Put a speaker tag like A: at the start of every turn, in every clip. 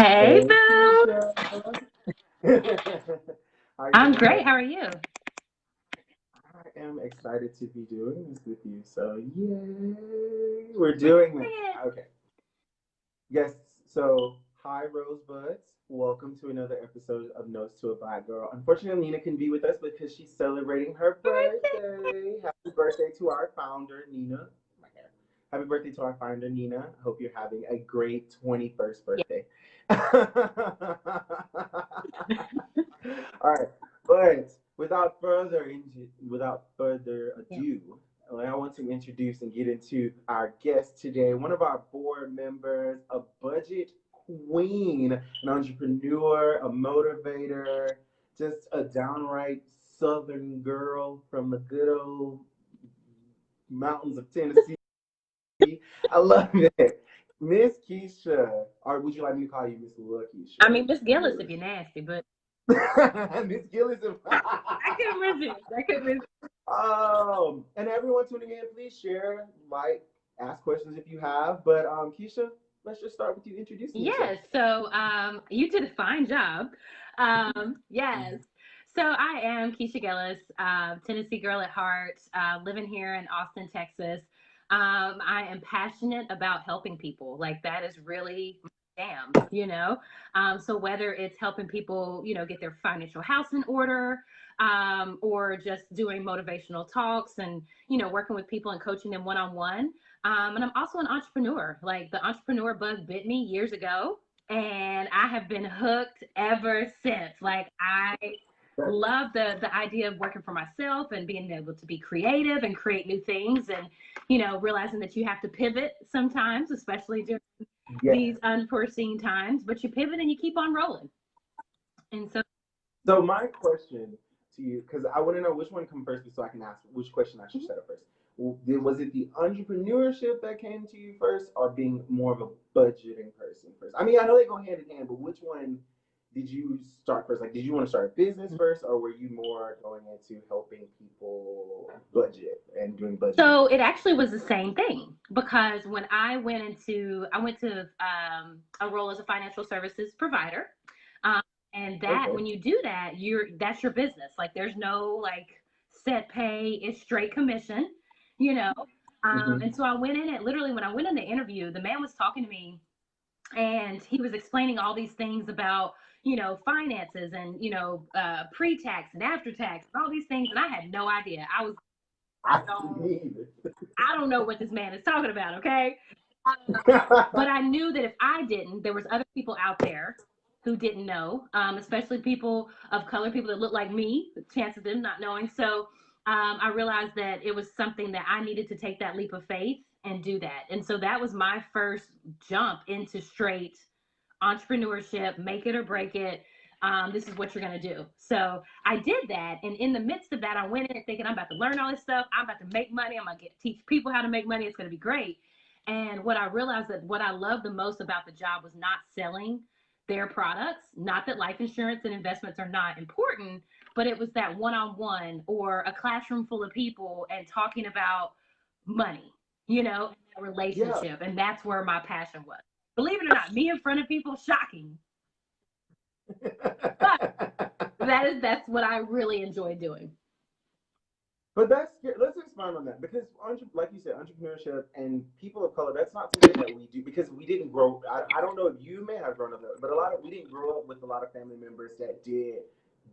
A: Hey,
B: Hey,
A: Boo.
B: Keisha. How are you
A: I'm
B: doing
A: great.
B: today?
A: How are you?
B: I am excited to be doing this with you. So, yay, we're doing this. Okay. Yes. So, hi, Rosebuds. Welcome to another episode of Notes to a Black Girl. Unfortunately, Nina can be with us because she's celebrating her birthday. Happy birthday to our founder, Nina. My hair. Happy birthday to our founder, Nina. I hope you're having a great 21st
A: Yeah.
B: birthday. All right, but without further
A: Yeah.
B: ado, I want to introduce and get into our guest today. One of our board members, a budget queen, an entrepreneur, a motivator, just a downright Southern girl from the good old mountains of Tennessee. I love it. Miss Keisha, or would you like me to call you Miss Lil
A: I
B: Keisha?
A: mean, Miss Gillis if you're nasty, but
B: Miss Gillis.
A: I couldn't resist. I couldn't resist.
B: And everyone tuning in, please share, like, ask questions if you have. But Keisha, let's just start with you introducing yourself.
A: Yes. So you did a fine job. Yes. So I am Keisha Gillis, Tennessee girl at heart, living here in Austin, Texas. I am passionate about helping people. Like that is really my jam. So whether it's helping people, get their financial house in order, or just doing motivational talks and, working with people and coaching them one on one. And I'm also an entrepreneur. Like the entrepreneur bug bit me years ago, and I have been hooked ever since. Like I love the idea of working for myself and being able to be creative and create new things, and realizing that you have to pivot sometimes, especially during
B: Yes.
A: these unforeseen times. But you pivot and you keep on rolling. And so,
B: So my question to you, because I want to know which one come first, so I can ask which question I should set up first. Was it the entrepreneurship that came to you first, or being more of a budgeting person first? I mean, I know they go hand in hand, but which one did you start first? Like, did you want to start a business first, or were you more going into helping people budget and doing budgeting
A: so
B: things?
A: it actually was the same thing because when I went to a role as a financial services provider. Um, and that
B: Okay.
A: when you do that, that's your business. Like there's no like set pay, it's straight commission, you know.
B: Mm-hmm.
A: And so I went in it literally when I went in the interview, the man was talking to me and he was explaining all these things about finances and pre-tax and after tax and all these things, and I had no idea. I was
B: I
A: um,
B: see.
A: I don't know what this man is talking about, okay? But I knew that if I didn't, there was other people out there who didn't know, especially people of color, people that look like me, the chance of them not knowing. So I realized that it was something that I needed to take that leap of faith and do that. And so that was my first jump into straight entrepreneurship, make it or break it. This is what you're going to do. So I did that. And in the midst of that, I went in thinking, I'm about to learn all this stuff. I'm about to make money. I'm going to teach people how to make money. It's going to be great. And what I realized that what I loved the most about the job was not selling their products. Not that life insurance and investments are not important, but it was that one on one or a classroom full of people and talking about money, and that
B: Yeah.
A: relationship. And that's where my passion was. Believe it or not, me in front of people, shocking. But that's what I really enjoy doing.
B: But that's good. Let's expand on that because, like you said, entrepreneurship and people of color, that's not something that we do because we didn't grow. I don't know if you may have grown up, but we didn't grow up with a lot of family members that did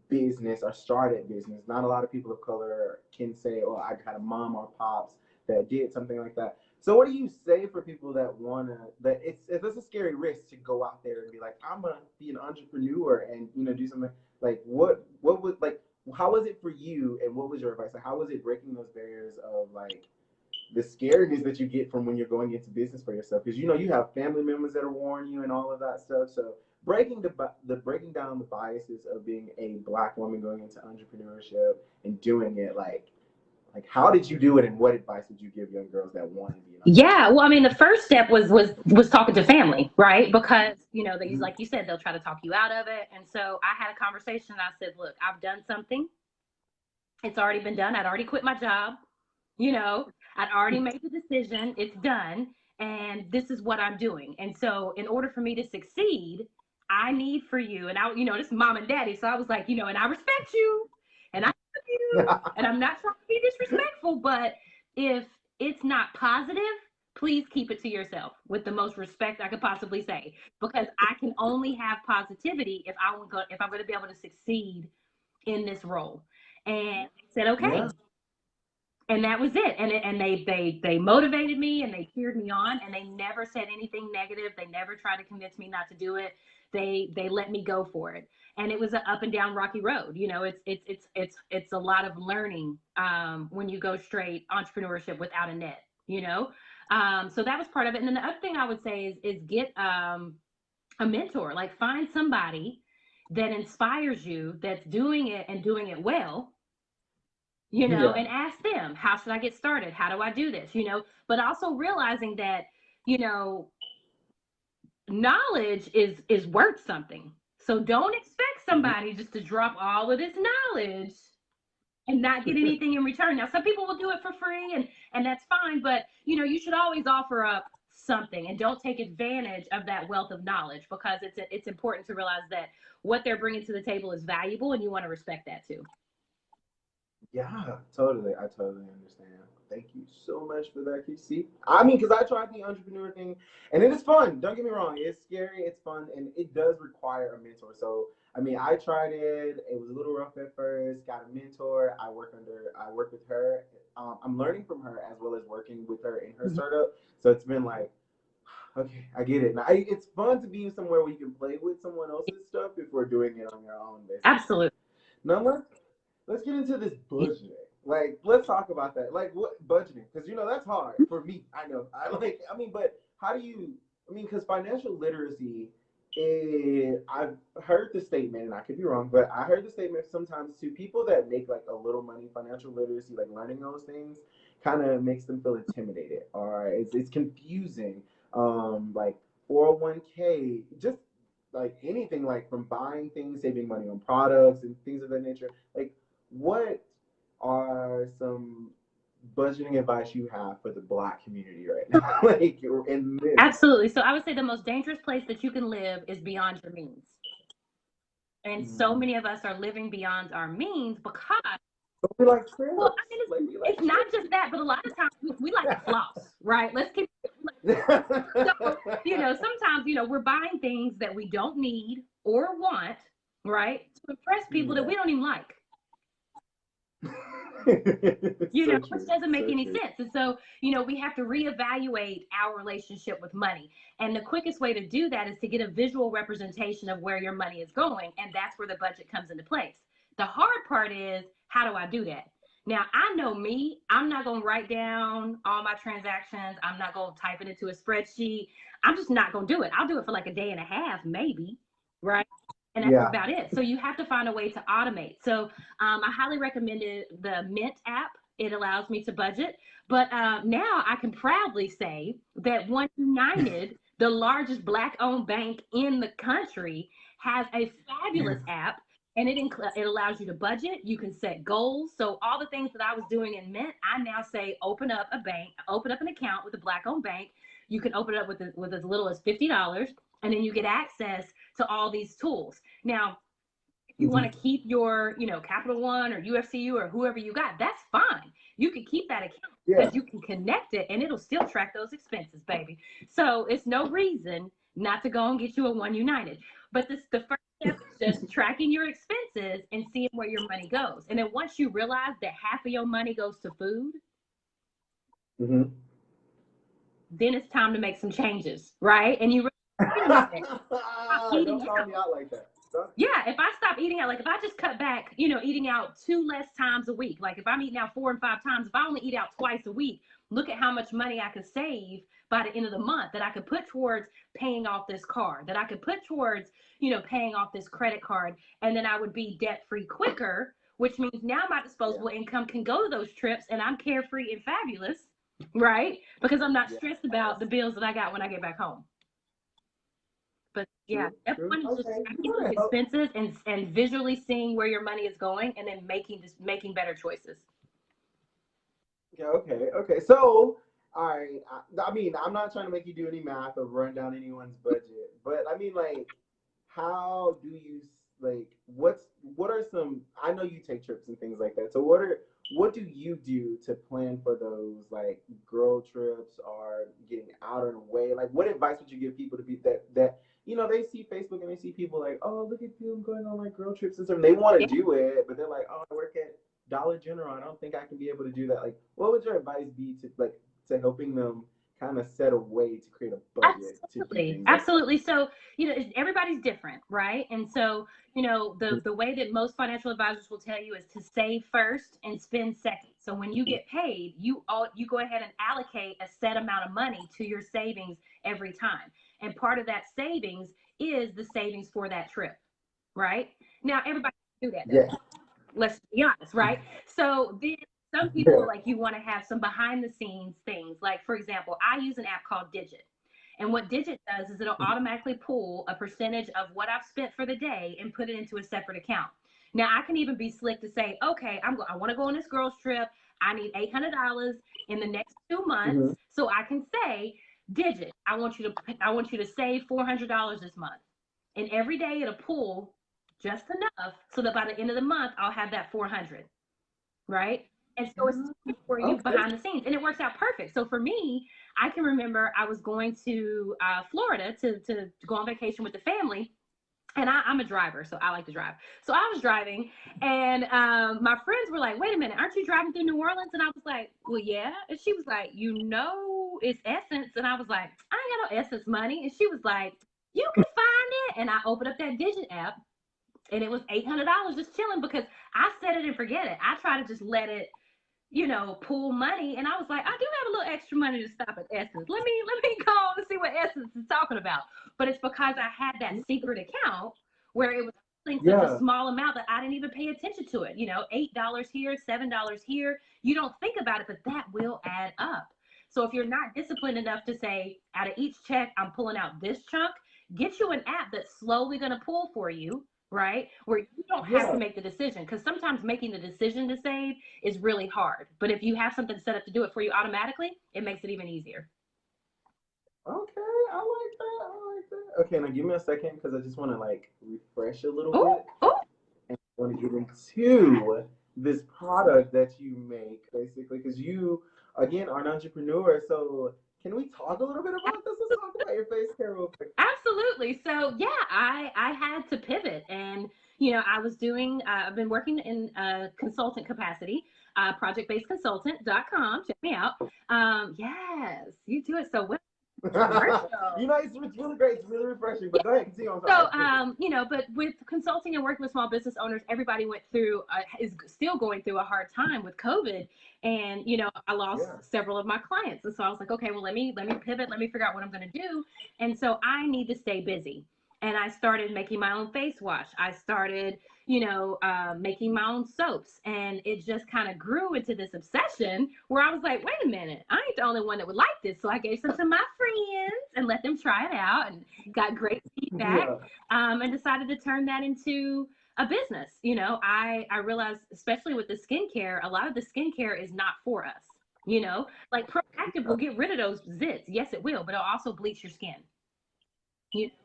B: business or started business. Not a lot of people of color can say, "Oh, I had a mom or pops that did something like that." So, what do you say for people that wanna that it's a scary risk to go out there and be like, "I'm gonna be an entrepreneur and do something." Like, what would like how was it for you and what was your advice? Like, how was it breaking those barriers of like the scariness that you get from when you're going into business for yourself? Because you have family members that are warning you and all of that stuff. So breaking down the biases of being a black woman going into entrepreneurship and doing it like how did you do it and what advice would you give young girls that want to be an entrepreneur?
A: Yeah, well, I mean, the first step was talking to family, right? Because they
B: Mm-hmm.
A: like you said, they'll try to talk you out of it. And so I had a conversation. And I said, "Look, I've done something. It's already been done. I'd already quit my job. I'd already made the decision. It's done, and this is what I'm doing. And so, in order for me to succeed, I need for you, and I, this mom and daddy, so I was like, and I respect you, and I love you, and I'm not trying to be disrespectful, but if it's not positive, please keep it to yourself with the most respect I could possibly say, because I can only have positivity if I'm going to be able to succeed in this role. And I said, okay.
B: Yeah.
A: And that was it. And they motivated me and they cheered me on, and they never said anything negative. They never tried to convince me not to do it. They let me go for it. And it was an up and down rocky road. It's a lot of learning when you go straight entrepreneurship without a net. So that was part of it. And then the other thing I would say is get a mentor. Like, find somebody that inspires you, that's doing it and doing it well, and ask them, how should I get started? How do I do this? But also realizing that, knowledge is worth something. So don't expect somebody just to drop all of this knowledge and not get anything in return. Now, some people will do it for free, and that's fine, but you should always offer up something, and don't take advantage of that wealth of knowledge, because it's important to realize that what they're bringing to the table is valuable, and you want to respect that too.
B: Yeah, totally. I totally understand. Thank you so much for that, QC. I mean, because I tried the entrepreneur thing, and it is fun. Don't get me wrong. It's scary, it's fun, and it does require a mentor. So, I mean, I tried it. It was a little rough at first. Got a mentor. I work with her. I'm learning from her as well as working with her in her startup. So it's been like, okay, I get it. Now, it's fun to be somewhere where you can play with someone else's stuff if we're doing it on your own, basically.
A: Absolutely.
B: Now, let's get into this budgeting. Like, let's talk about that. Like, what budgeting? Because that's hard for me. I know. But how do you? Because financial literacy is. I've heard the statement, and I could be wrong, but I heard the statement sometimes to people that make like a little money. Financial literacy, like learning those things, kind of makes them feel intimidated, or it's confusing. Like 401k, just like anything, like from buying things, saving money on products and things of that nature. Like, what are some budgeting advice you have for the Black community right now? Like, in this.
A: Absolutely. So I would say the most dangerous place that you can live is beyond your means. And so many of us are living beyond our means because,
B: we like trips.
A: Well, it's not just that, but a lot of times we like to floss, right? Let's keep so, sometimes, we're buying things that we don't need or want, right? To impress people that we don't even like. Which doesn't make any sense. And so, we have to reevaluate our relationship with money. And the quickest way to do that is to get a visual representation of where your money is going. And that's where the budget comes into place. The hard part is, how do I do that? Now, I know me, I'm not going to write down all my transactions. I'm not going to type it into a spreadsheet. I'm just not going to do it. I'll do it for like a day and a half, maybe, right? And that's about it. So you have to find a way to automate. So I highly recommended the Mint app. It allows me to budget. But now I can proudly say that One United, the largest Black-owned bank in the country, has a fabulous app. And it allows you to budget. You can set goals. So all the things that I was doing in Mint, I now say open up an account with a Black-owned bank. You can open it up with as little as $50, and then you get access to all these tools. Now, if you want to keep your, Capital One or UFCU or whoever you got, that's fine. You can keep that account because you can connect it, and it'll still track those expenses, baby. So it's no reason not to go and get you a One United. But the first step is just tracking your expenses and seeing where your money goes. And then once you realize that half of your money goes to food, then it's time to make some changes, right? And you
B: don't call me out like that.
A: Yeah, if I stop eating out, like if I just cut back, eating out 2 less times a week, like if I'm eating out 4 and 5 times, if I only eat out twice a week, look at how much money I could save by the end of the month that I could put towards paying off this car, that I could put towards, paying off this credit card, and then I would be debt-free quicker, which means now my disposable income can go to those trips and I'm carefree and fabulous, right? Because I'm not stressed about the bills that I got when I get back home. But everyone is just tracking those expenses and visually seeing where your money is going, and then making better choices.
B: Okay. So, all right. I'm not trying to make you do any math or run down anyone's budget, but like, how do you like what are some, I know you take trips and things like that. So what do you do to plan for those like girl trips or getting out and away? Like what advice would you give people to be that they see Facebook and they see people like, oh, look at them going on like girl trips and stuff. And they want to
A: Yeah.
B: do it, but they're like, oh, I work at Dollar General. I don't think I can be able to do that. Like, what would your advice be to helping them kind of set a way to create a budget to do
A: Absolutely.
B: things like that?
A: Absolutely. So, everybody's different, right? And so, the way that most financial advisors will tell you is to save first and spend second. So when you get paid, you go ahead and allocate a set amount of money to your savings every time. And part of that savings is the savings for that trip, right? Now everybody can do that though.
B: Yeah.
A: Let's be honest, right? So then some people
B: Yeah.
A: like you want to have some behind the scenes things. Like for example, I use an app called Digit. And what Digit does is it'll automatically pull a percentage of what I've spent for the day and put it into a separate account. Now I can even be slick to say, okay, I want to go on this girls trip. I need $800 in the next 2 months,
B: Mm-hmm.
A: so I can say, Digit, I want you to save $400 this month, and every day it'll pull just enough so that by the end of the month I'll have that 400, right? And so it's for you
B: Okay.
A: behind the scenes, and it works out perfect. So for me, I can remember I was going to Florida to go on vacation with the family, and I'm a driver, so I like to drive. So I was driving, and my friends were like, "Wait a minute, aren't you driving through New Orleans?" And I was like, "Well, yeah." And she was like, "It's Essence," and I was like, "I ain't got no Essence money." And she was like, "You can find it." And I opened up that Digit app, and it was $800 just chilling because I set it and forget it. I try to just let it, pool money. And I was like, I do have a little extra money to stop at Essence. Let me go on and see what Essence is talking about. But it's because I had that secret account where it was such a
B: Yeah.
A: small amount that I didn't even pay attention to it. $8 here, $7 here. You don't think about it, but that will add up. So if you're not disciplined enough to say, out of each check, I'm pulling out this chunk, get you an app that's slowly going to pull for you, right? Where you don't have to
B: Yeah.
A: make the decision. Because sometimes making the decision to save is really hard. But if you have something set up to do it for you automatically, it makes it even easier.
B: Okay, I like that. I like that. Okay, now give me a second because I just want to like refresh a little
A: Oh,
B: bit
A: oh,
B: and I want to get into this product that you make basically because you again are an entrepreneur. So can we talk a little bit about this? Let's talk about your face care real quick.
A: absolutely. So yeah, I had to pivot, and I was doing. I've been working in a consultant capacity. Projectbasedconsultant.com. Check me out. Yes, you do it so well. Commercial.
B: It's really great. It's really refreshing.
A: Yeah.
B: But go ahead, continue. I'm sorry.
A: So, but with consulting and working with small business owners, everybody is still going through a hard time with COVID, and I lost
B: Yeah.
A: several of my clients, and so I was like, okay, well, let me pivot, let me figure out what I'm going to do, and so I need to stay busy, and I started making my own face wash. I started, making my own soaps, and it just kind of grew into this obsession where I was like, wait a minute, I ain't the only one that would like this, so I gave some to my friends and let them try it out, and got great feedback,
B: Yeah.
A: and decided to turn that into a business. I realized, especially with the skincare, a lot of the skincare is not for us. Like Proactive will get rid of those zits. Yes, it will, but it'll also bleach your skin.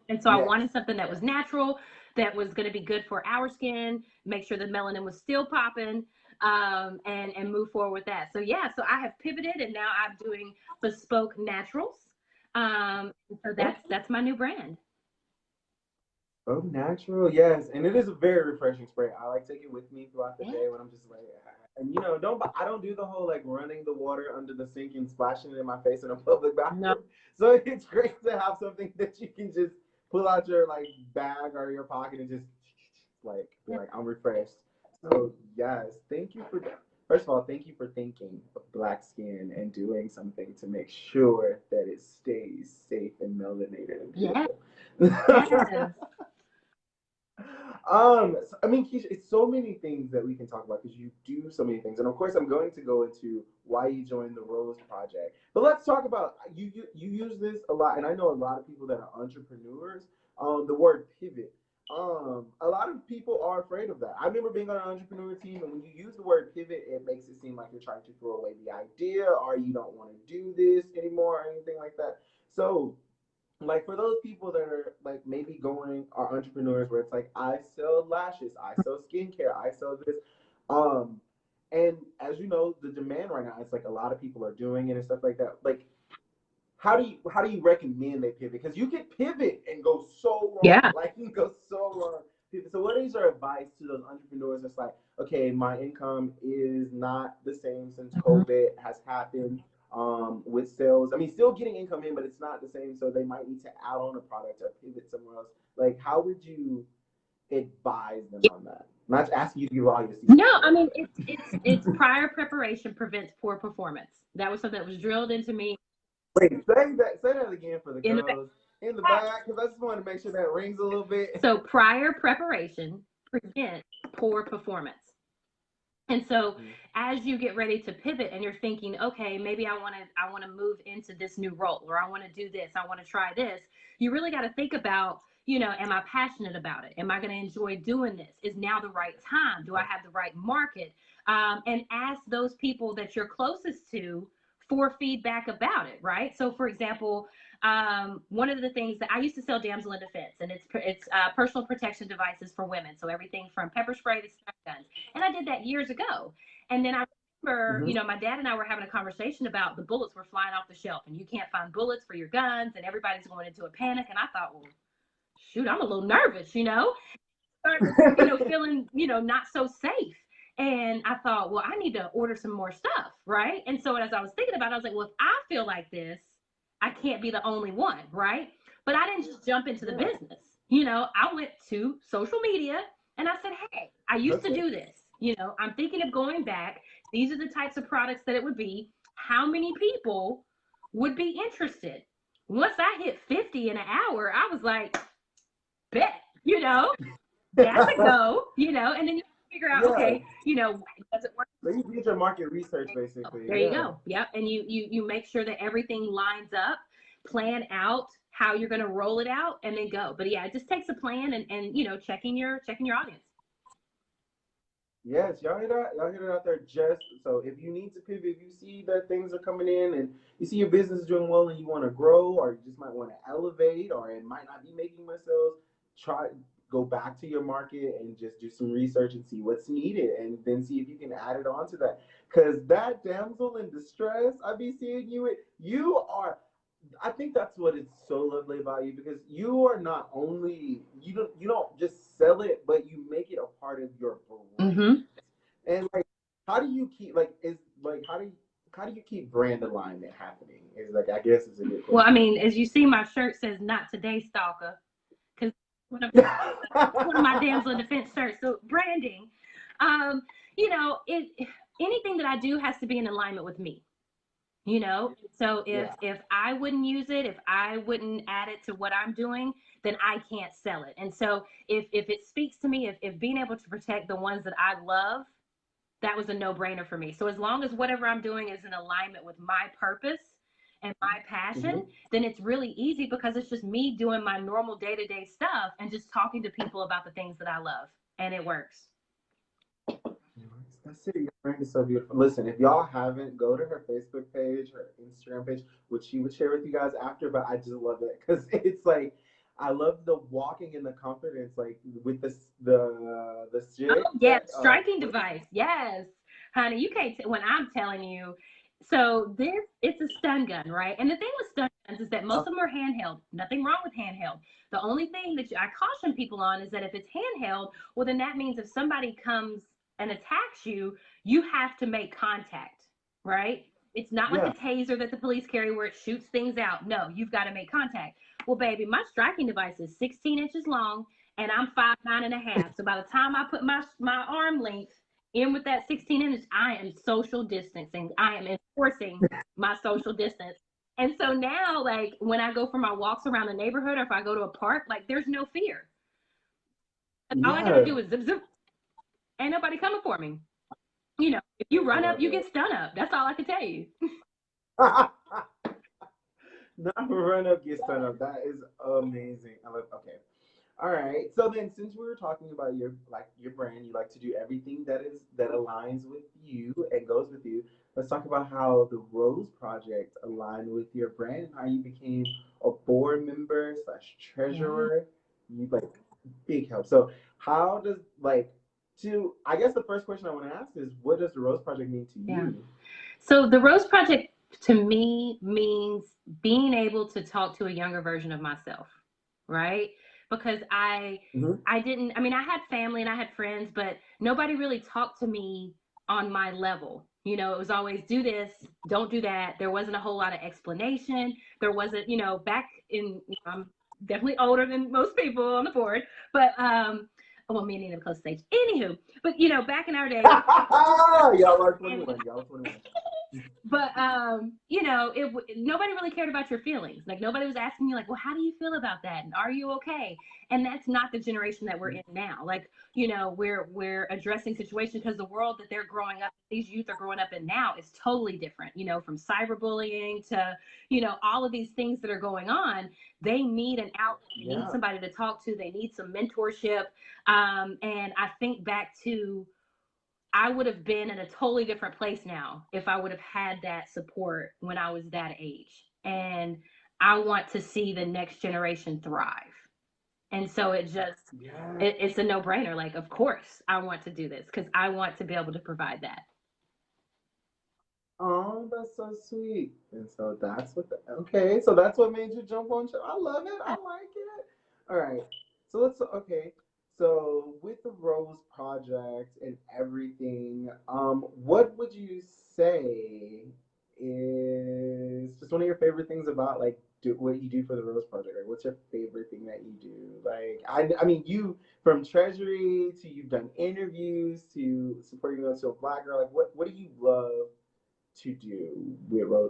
A: And so I
B: Yes.
A: wanted something that was
B: Yes.
A: natural, that was going to be good for our skin, make sure the melanin was still popping, and move forward with that. So yeah, so I have pivoted, and now I'm doing bespoke naturals. So
B: Oh,
A: that's my new brand.
B: oh, natural, yes, and it is a very refreshing spray. I like take it with me throughout the
A: Yeah.
B: day when I'm just like, and don't I don't do the whole like running the water under the sink and splashing it in my face in a public
A: No.
B: bathroom. So it's great to have something that you can just pull out your like bag or your pocket and just like be like I'm refreshed. So yes, thank you for that. First of all, thank you for thinking of black skin and doing something to make sure that it stays safe and melanated and
A: Yeah.
B: beautiful.
A: Yes.
B: I mean, Keisha, it's so many things that we can talk about because you do so many things, and of course, I'm going to go into why you joined the Rose Project. But let's talk about you use this a lot, and I know a lot of people that are entrepreneurs. The word pivot. A lot of people are afraid of that. I remember being on an entrepreneur team, and when you use the word pivot, it makes it seem like you're trying to throw away the idea, or you don't want to do this anymore, or anything like that. So like for those people that are like maybe going are entrepreneurs where it's like I sell lashes, I sell skincare, I sell this, um, and as you know, the demand right now, it's like a lot of people are doing it and stuff like that. Like, how do you recommend they pivot? Because you can pivot and go so wrong,
A: Yeah.
B: like you can go so wrong. So, what is your advice to those entrepreneurs that's like, okay, my income is not the same since
A: Mhm.
B: COVID has happened with sales. I mean, still getting income in, but it's not the same. So they might need to add on a product or pivot somewhere else. Like, how would you advise them on that? Not asking you to give all your
A: No,
B: secrets or
A: I mean it's
B: whatever.
A: prior preparation prevents poor performance. That was something that was drilled into me
B: Wait, say that again for the
A: in the
B: girls in the back, because I just want to make sure that rings a little bit.
A: so prior preparation prevents poor performance. And so
B: Mhm.
A: as you get ready to pivot and you're thinking, okay, maybe I want to move into this new role, or I want to do this, I want to try this, you really got to think about, am I passionate about it? Am I going to enjoy doing this? Is now the right time? Do I have the right market? And ask those people that you're closest to for feedback about it, right? So, for example, one of the things that I used to sell damsel in defense, and it's personal protection devices for women. So everything from pepper spray to stun guns, and I did that years ago. And then I remember,
B: Mhm.
A: my dad and I were having a conversation about the bullets were flying off the shelf, and you can't find bullets for your guns, and everybody's going into a panic. And I thought, well, shoot, I'm a little nervous. Started, feeling, not so safe. And I thought, well, I need to order some more stuff, right? And so as I was thinking about it, I was like, well, if I feel like this, I can't be the only one, right? But I didn't just jump into the
B: Yeah.
A: business. I went to social media and I said, hey, I used to
B: Okay.
A: do this. I'm thinking of going back. These are the types of products that it would be. How many people would be interested? Once I hit 50 in an hour, I was like, bet, you know, that's a go, and then you figure out,
B: Yeah.
A: okay, does it work?
B: So you did your market research basically.
A: There you
B: Yeah.
A: go. Yep. And you make sure that everything lines up, plan out how you're going to roll it out, and then go. But yeah, it just takes a plan and checking your audience.
B: Yes, y'all hear that? Y'all hear it out there. Just so if you need to pivot, if you see that things are coming in and you see your business is doing well and you want to grow, or you just might want to elevate, or it might not be making much sales, try go back to your market and just do some research and see what's needed, and then see if you can add it on to that. Cause that damsel in distress, I be seeing you. You are. I think that's what is so lovely about you, because you are not only you don't just sell it, but you make it a part of your brand.
A: Mm-hmm.
B: And like, how do you keep like is like how do you keep brand alignment happening? Is like, I guess it's a good
A: Well, I
B: question.
A: mean, as you see, my shirt says "Not Today, Stalker," because one of one of my damsel in defense shirts. So branding, um, it anything that I do has to be in alignment with me. So if
B: Yeah.
A: if I wouldn't use it, if I wouldn't add it to what I'm doing, then I can't sell it. And so if it speaks to me, if being able to protect the ones that I love, that was a no-brainer for me. So as long as whatever I'm doing is in alignment with my purpose and my passion,
B: Mm-hmm.
A: then it's really easy, because it's just me doing my normal day-to-day stuff and just talking to people about the things that I love, and it works.
B: That's it. Your brand is so beautiful. Listen, if y'all haven't, go to her Facebook page, her Instagram page, which she would share with you guys after. But I just love it because it's like I love the walking in the confidence, like with the stick
A: Oh, yeah,
B: that
A: striking
B: what is it?
A: device. Yes. Honey, you can't when I'm telling you. So this it's a stun gun, right? And the thing with stun guns is that most of them are handheld. Nothing wrong with handheld. The only thing that I caution people on is that if it's handheld, well then that means if somebody comes and attacks you, you have to make contact, right? It's not like
B: Yeah.
A: a taser that the police carry where it shoots things out. No, you've got to make contact. Well, baby, my striking device is 16 inches long and I'm 5'9.5". So by the time I put my arm length in with that 16 inches, I am social distancing. I am enforcing my social distance. And so now, like when I go for my walks around the neighborhood, or if I go to a park, like there's no fear. All I got to
B: Yeah.
A: do is zip zip. Ain't nobody coming for me. If you
B: I
A: run up,
B: love
A: you
B: it.
A: get stun up. That's all I can tell you.
B: Not run up, get stun up. That is amazing. I love. Okay. All right. So then, since we were talking about your brand, you like to do everything that aligns with you and goes with you. Let's talk about how the Rose Project aligned with your brand and how you became a board member slash
A: Yeah.
B: treasurer. You like big help. So how does like to I guess the first question I want to ask is what does the Rose Project mean to
A: Yeah.
B: you?
A: So the Rose Project to me means being able to talk to a younger version of myself, right? Because
B: Hmm.
A: I didn't I mean I had family and I had friends, but nobody really talked to me on my level. You know, it was always do this, don't do that. There wasn't a whole lot of explanation. There wasn't, back in I'm definitely older than most people on the board, but well, me and Nina have close stage. Anywho, but back in our day,
B: Y'all are
A: and
B: 21. Y'all are 21.
A: but nobody really cared about your feelings. Like nobody was asking you like, well, how do you feel about that, and are you okay? And that's not the generation that we're in now. Like, we're addressing situations because the world that they're growing up, these youth are growing up in now, is totally different. From cyberbullying to all of these things that are going on. They need an outlet. They need
B: Yeah.
A: somebody to talk to. They need some mentorship. And I think back to, I would have been in a totally different place now if I would have had that support when I was that age. And I want to see the next generation thrive. And so
B: Yeah.
A: it's a no brainer. Like, of course, I want to do this because I want to be able to provide that.
B: Oh, that's so sweet. And so that's okay. So that's what made you jump on show. I love it. I like it. All right. So okay. So with the Rose Project and everything, what would you say is just one of your favorite things about like what you do for the Rose Project? Like, what's your favorite thing that you do? Like, I mean, you from Treasury to you've done interviews to supporting those to a Black girl. Like, what do you love to do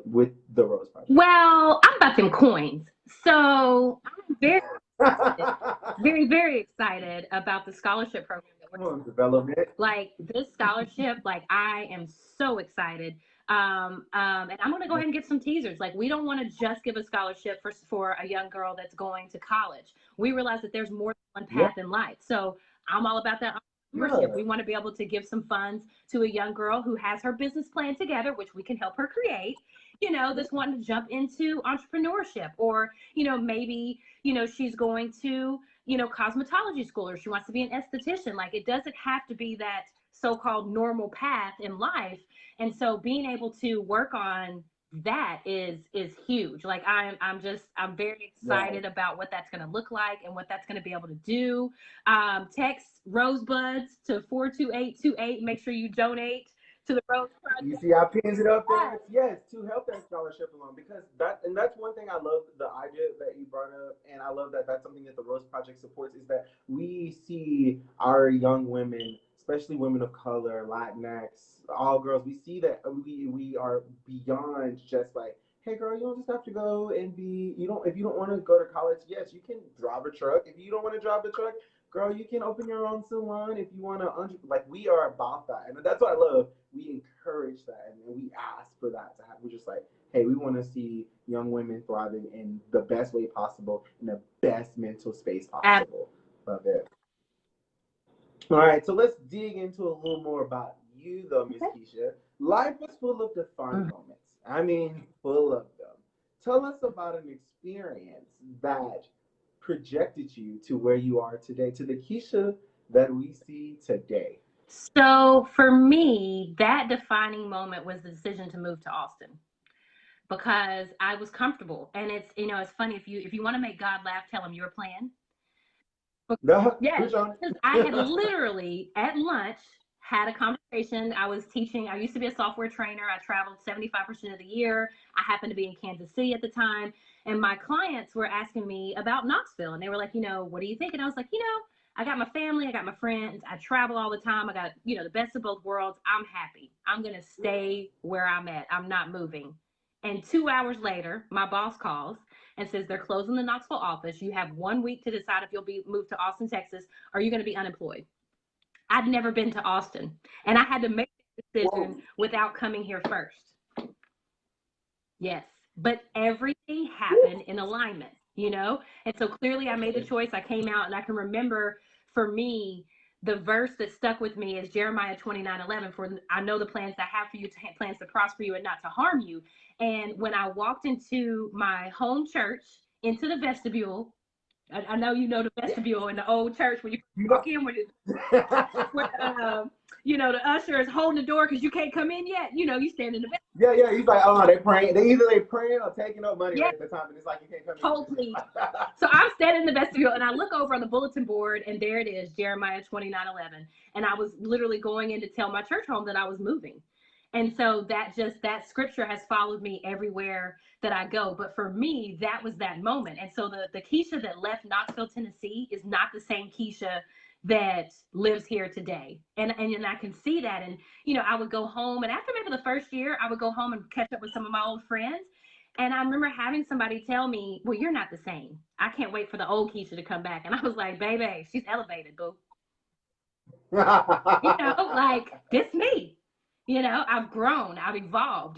B: with the Rose Project?
A: Well, I'm about them coins. So I'm very excited, very, very excited about the scholarship program that we're
B: On development.
A: like this scholarship. Like, I am so excited. And I'm going to go ahead and get some teasers. Like, we don't want to just give a scholarship for a young girl that's going to college. We realize that there's more than one
B: Yeah.
A: path in life. So I'm all about that entrepreneurship.
B: Yeah.
A: We want to be able to give some funds to a young girl who has her business plan together, which we can help her create. That's wanting to jump into entrepreneurship, or maybe she's going to cosmetology school, or she wants to be an esthetician. Like, it doesn't have to be that so-called normal path in life. And so being able to work on that is huge. Like, I'm very
B: Yeah.
A: excited about what that's going to look like and what that's going to be able to do. Text Rosebuds to 42828. Make sure you donate to the Rose
B: You
A: Project.
B: see, I pins it up there. Yes, to help that scholarship along because that's one thing I love the idea that you brought up, and I love that that's something that the Rose Project supports is that we see our young women, especially women of color, Latinx, all girls. We see that we are beyond just like, hey girl, you don't just have to go and be you don't if you don't want to go to college. Yes, you can drive a truck. If you don't want to drive the truck, girl, you can open your own salon if you want to. Like we are about that, and that's what I love. We encourage that and we ask for that to happen. We're just like, hey, we want to see young women thriving in the best way possible, in the best mental space possible. Love it. All right, so let's dig into a little more about you, though, Miss Keisha. Life is full of defining moments. I mean, full of them. Tell us about an experience that projected you to where you are today, to the Keisha that we see today.
A: So for me, that defining moment was the decision to move to Austin, because I was comfortable. And it's funny, if you want to make God laugh, tell him your plan.
B: No,
A: Yes,
B: preach on.
A: because I had literally at lunch had a conversation. I was teaching. I used to be a software trainer. I traveled 75% of the year. I happened to be in Kansas City at the time, and my clients were asking me about Knoxville, and they were like, what do you think? And I was like, I got my family, I got my friends, I travel all the time. I got, the best of both worlds. I'm happy. I'm gonna stay where I'm at. I'm not moving. And 2 hours later, my boss calls and says they're closing the Knoxville office. You have 1 week to decide if you'll be moved to Austin, Texas, or you're going to be unemployed. I'd never been to Austin, and I had to make the decision without coming here first. Yes, but everything happened in alignment. you know? And so clearly I made the choice. I came out, and I can remember, for me, the verse that stuck with me is Jeremiah 29:11. For I know the plans I have for you, plans to prosper you and not to harm you. And when I walked into my home church, into the vestibule, I know you know the vestibule in the old church when you walk in, where the usher is holding the door because you can't come in yet. You stand in the vestibule.
B: Yeah. He's like, oh, they praying. They praying or taking up money at the time, and it's like you can't come in.
A: Totally. So I'm standing in the vestibule, and I look over on the bulletin board, and there it is, Jeremiah 29:11. And I was literally going in to tell my church home that I was moving. And so that scripture has followed me everywhere that I go. But for me, that was that moment. And so the Keisha that left Knoxville, Tennessee is not the same Keisha that lives here today. And I can see that. And, I would go home, and after maybe the first year, I would go home and catch up with some of my old friends. And I remember having somebody tell me, well, you're not the same. I can't wait for the old Keisha to come back. And I was like, baby, she's elevated, boo. Like, this me. I've grown, I've evolved,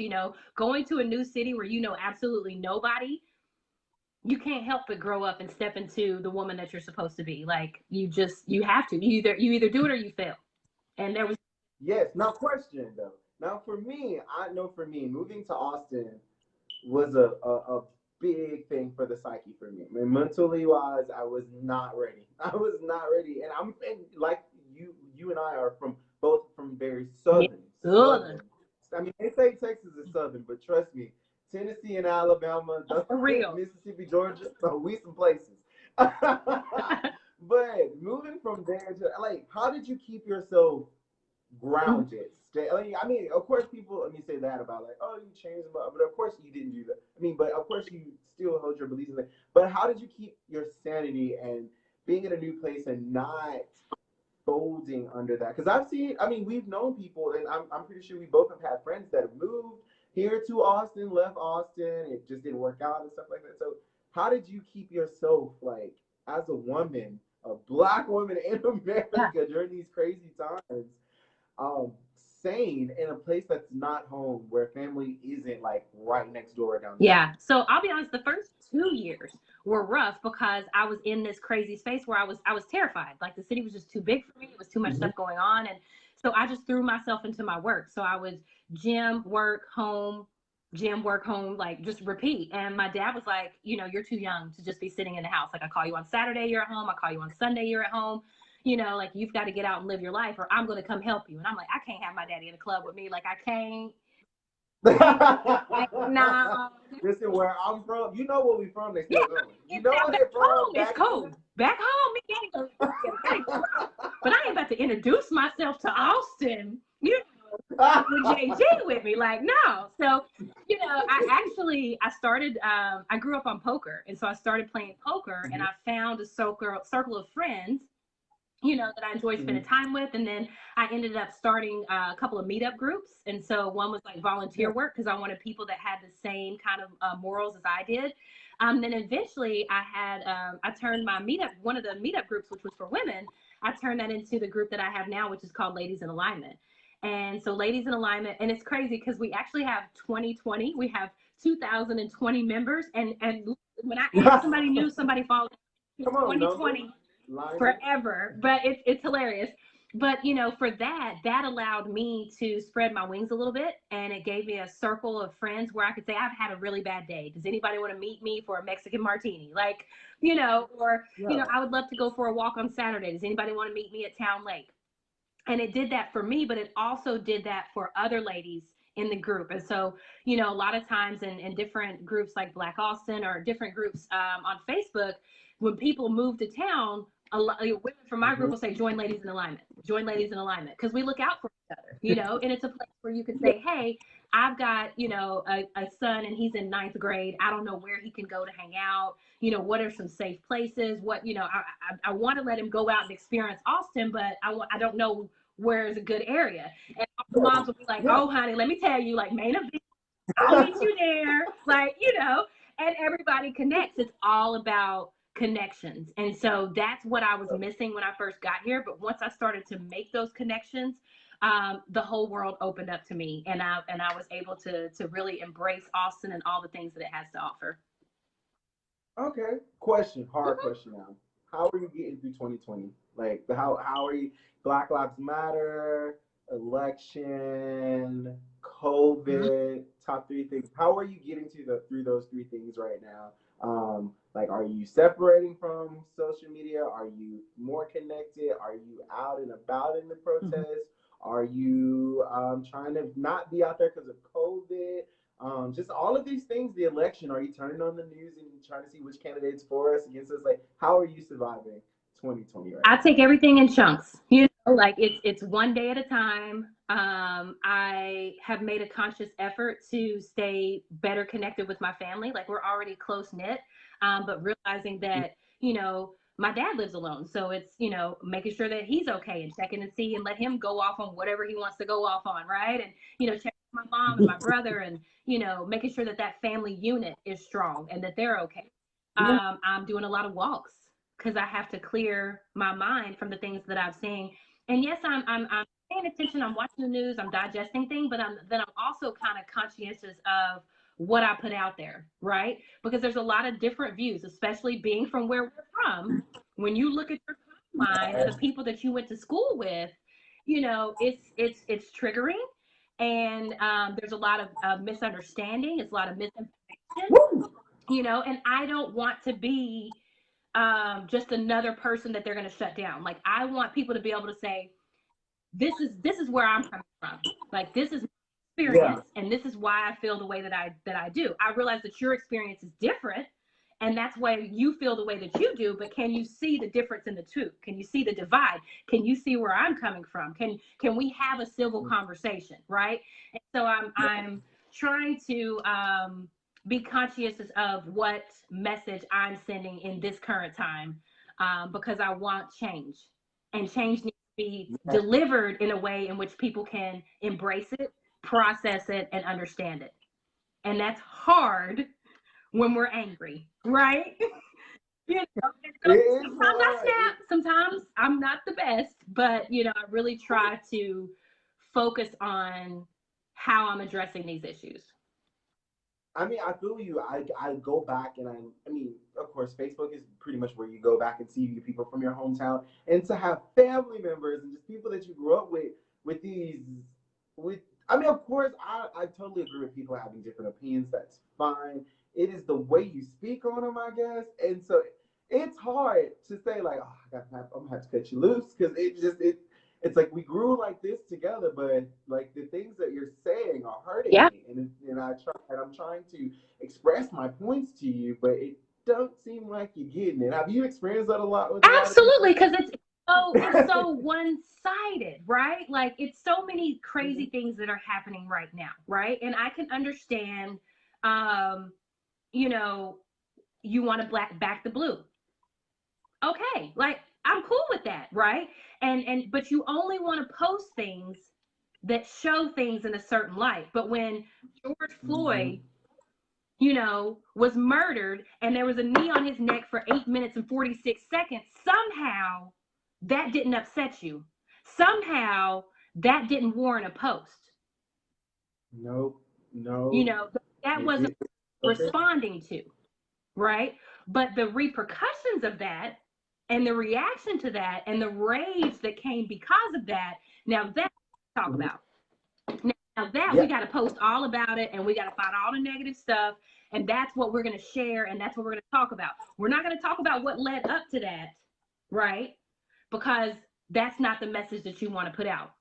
A: going to a new city where absolutely nobody, you can't help but grow up and step into the woman that you're supposed to be. Like, you have to. You either do it or you fail. And there was
B: yes, no question though. Now for me, I know for me, moving to Austin was a big thing for the psyche for me. I mean, mentally wise, I was not ready. I was not ready, and like you and I are both from very southern. I mean, they say Texas is southern, but trust me, Tennessee and Alabama,
A: for real.
B: Mississippi, Georgia, we some places. But moving from there to, like, how did you keep yourself grounded? I mean, of course, people say that about, like, oh, you changed, but of course you didn't do that. I mean, but of course you still hold your beliefs in that. But how did you keep your sanity and being in a new place and not folding under that? Because we've known people, and I'm pretty sure we both have had friends that have moved here to Austin, left Austin, it just didn't work out and stuff like that. So how did you keep yourself, like, as a woman, a Black woman in America during these crazy times, sane in a place that's not home, where family isn't, like, right next door down there?
A: Yeah. So I'll be honest, the first 2 years were rough because I was in this crazy space where I was terrified. Like, the city was just too big for me. It was too much stuff going on. And so I just threw myself into my work. So I was gym, work, home, like, just repeat. And my dad was like, you're too young to just be sitting in the house. Like, I call you on Saturday, you're at home. I call you on Sunday, you're at home. Like, you've got to get out and live your life, or I'm going to come help you. And I'm like, I can't have my daddy in the club with me. Like, I can't. Like, nah.
B: Listen, where I'm from, you know where we from. They still going. You know where they're
A: from. It's cold. Back home, me ain't but I ain't about to introduce myself to Austin. With JG with me, like, no. So, I started. I grew up on poker, and so I started playing poker, and I found a circle of friends, that I enjoyed spending time with. And then I ended up starting a couple of meetup groups. And so one was like volunteer work, because I wanted people that had the same kind of morals as I did. Then eventually I turned my one of the meetup groups, which was for women, I turned that into the group that I have now, which is called Ladies in Alignment. And so Ladies in Alignment, and it's crazy because we actually have 2020, we have 2020 members. And when I ask somebody new, somebody falls in 2020. Forever, but it's hilarious. But for that allowed me to spread my wings a little bit, and it gave me a circle of friends where I could say, I've had a really bad day. Does anybody want to meet me for a Mexican martini? Like, or I would love to go for a walk on Saturday. Does anybody want to meet me at Town Lake? And it did that for me, but it also did that for other ladies in the group. And so, a lot of times in different groups like Black Austin, or different groups on Facebook, when people move to town, a lot of women from my group will say, join Ladies in Alignment, because we look out for each other, and it's a place where you can say, hey, I've got, a son, and he's in 9th grade. I don't know where he can go to hang out. What are some safe places? I want to let him go out and experience Austin, but I don't know where is a good area. And the moms will be like, oh, honey, let me tell you, like, Main Event, I'll meet you there. Like, and everybody connects. It's all about connections. And so that's what I was missing when I first got here. But once I started to make those connections, the whole world opened up to me, and I was able to really embrace Austin and all the things that it has to offer.
B: Okay. Question, hard
A: Mhm.
B: question now. How are you getting through 2020? Like how are you Black Lives Matter, election,
A: Mhm.
B: COVID, top three things. How are you getting through those three things right now? Like are you separating from social media? Are you more connected? Are you out and about in the
A: Mhm.
B: protests? Are you trying to not be out there because of COVID? Just all of these things, the election, are you turning on the news and trying to see which candidates for us, against us? Like, how are you surviving 2020 right
A: I
B: now?
A: take everything in chunks. You know, like it's one day at a time. I have made a conscious effort to stay better connected with my family. Like we're already close knit, but realizing that my dad lives alone, so it's making sure that he's okay and checking to see and let him go off on whatever he wants to go off on, right? And checking my mom and my brother, and making sure that that family unit is strong and that they're okay.
B: Yeah.
A: I'm doing a lot of walks because I have to clear my mind from the things that I've seen. And yes, I'm paying attention. I'm watching the news. I'm digesting things, but I'm also kind of conscientious of what I put out there, right? Because there's a lot of different views, especially being from where we're from. When you look at your timeline of the people that you went to school with, it's triggering, and there's a lot of misunderstanding. It's a lot of misinformation, and I don't want to be just another person that they're going to shut down. Like I want people to be able to say, this is where I'm coming from. Like this is my
B: Yeah.
A: experience, and this is why I feel the way that I do. I realize that your experience is different, and that's why you feel the way that you do. But can you see the difference in the two? Can you see the divide? Can you see where I'm coming from? Can we have a civil conversation, right? And so I'm trying to be conscious of what message I'm sending in this current time, because I want change, and change needs to be
B: Yeah.
A: delivered in a way in which people can embrace it, process it, and understand it. And that's hard when we're angry, right? And
B: It
A: so
B: is
A: sometimes I
B: hard.
A: snap, sometimes I'm not the best, but I really try to focus on how I'm addressing these issues.
B: I mean, I feel you. I go back and I mean, of course, Facebook is pretty much where you go back and see people from your hometown, and to have family members and just people that you grew up with these with. I mean, of course, I totally agree with people having different opinions. That's fine. It is the way you speak on them, I guess, and so it's hard to say like, oh, I'm gonna have to cut you loose because it's like we grew like this together, but like the things that you're saying are hurting
A: Yeah,
B: me, and I'm trying to express my points to you, but it don't seem like you're getting it. Have you experienced that a lot with a lot of
A: absolutely,
B: people?
A: because it's so one-sided, right? Like it's so many crazy
B: Mhm.
A: things that are happening right now, right? And I can understand, um, you know, you want to black back the blue. Okay, like I'm cool with that, right? And but you only want to post things that show things in a certain light. But when George Floyd,
B: Mhm.
A: was murdered and there was a knee on his neck for 8 minutes and 46 seconds, somehow that didn't upset you. Somehow that didn't warrant a post.
B: Nope,
A: You
B: nope.
A: know, that
B: It
A: wasn't
B: did. Okay.
A: responding to, right? But the repercussions of that and the reaction to that and the rage that came because of that, now that talk
B: Mhm.
A: about. Now that we
B: Yeah.
A: got to post all about it and we got to find all the negative stuff, and that's what we're going to share and that's what we're going to talk about. We're not going to talk about what led up to that, right? Because that's not the message that you want to put out.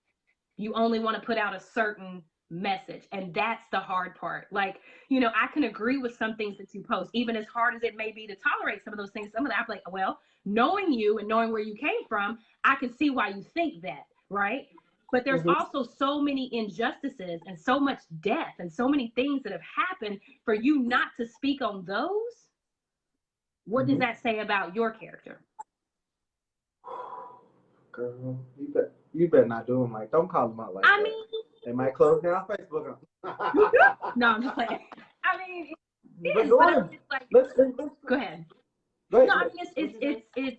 A: You only want to put out a certain message, and that's the hard part. Like, I can agree with some things that you post, even as hard as it may be to tolerate some of those things. Some of that I'm like, well, knowing you and knowing where you came from, I can see why you think that, right? But there's
B: Mhm.
A: also so many injustices and so much death and so many things that have happened for you not to speak on those. What does
B: Mhm.
A: that say about your character?
B: Girl, you better not do them like. Don't call them out like
A: I
B: that.
A: mean,
B: They might close down Facebook.
A: no, I'm just playing. I mean, it
B: But
A: is,
B: go
A: but I mean,
B: on.
A: it's like,
B: Let's
A: go ahead.
B: go
A: No,
B: ahead. Go
A: I
B: ahead.
A: mean
B: What did you say?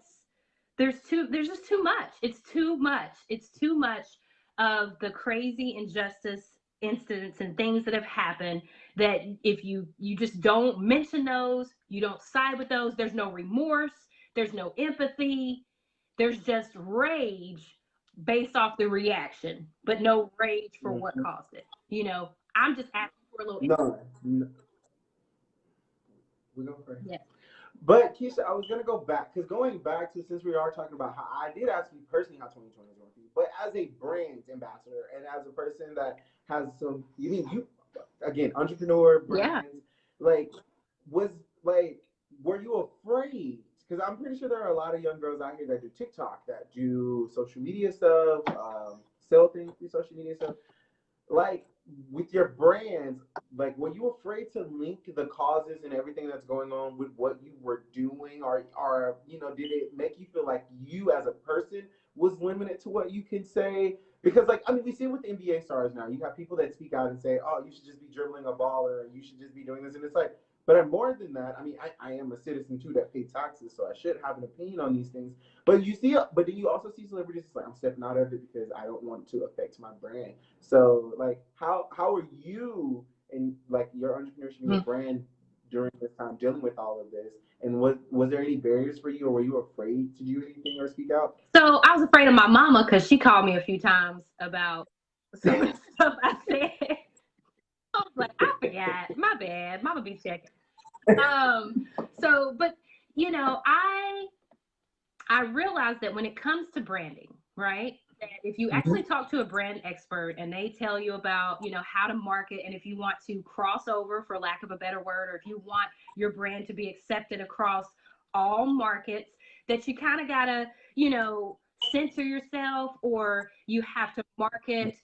A: there's just too much. It's too much. It's too much of the crazy injustice incidents and things that have happened that if you just don't mention those, you don't side with those, there's no remorse, there's no empathy, there's just rage based off the reaction, but no rage for what
B: Mm-hmm.
A: caused it. I'm just asking for a little.
B: No, we go first.
A: Yeah.
B: But Keisha, I was gonna go back because going back to since we are talking about how I did ask you personally how 2020 is going for you, but as a brand ambassador and as a person that has some, you mean you again entrepreneur
A: Yeah.
B: brands, like was like were you afraid? Because I'm pretty sure there are a lot of young girls out here that do TikTok, that do social media stuff, sell things through social media stuff like with your brands, like were you afraid to link the causes and everything that's going on with what you were doing, or did it make you feel like you as a person was limited to what you can say? Because like I mean, we see it with NBA stars now. You have people that speak out and say, "Oh, you should just be dribbling a ball, or you should just be doing this," and it's like, but more than that, I mean, I am a citizen too that pays taxes, so I should have an opinion on these things. But then you also see celebrities like I'm stepping out of it because I don't want to affect my brand. So like how are you and like your entrepreneurship and your brand during this time dealing with all of this? And was there any barriers for you, or were you afraid to do anything or speak out?
A: So I was afraid of my mama because she called me a few times about some of the stuff I said. I was like, I forgot. My bad. Mama be checking. But I realized that when it comes to branding, right? That if you
B: Mm-hmm.
A: actually talk to a brand expert and they tell you about, how to market, and if you want to cross over, for lack of a better word, or if you want your brand to be accepted across all markets, that you kind of gotta, censor yourself, or you have to market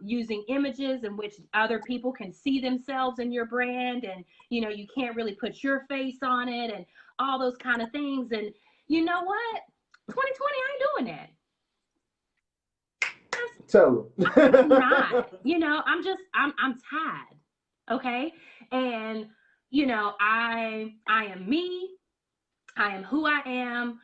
A: using images in which other people can see themselves in your brand, and you can't really put your face on it, and all those kind of things. And you know what? 2020, I ain't doing that.
B: Tell
A: I'm
B: them.
A: not. I'm tired. Okay. And I am me. I am who I am.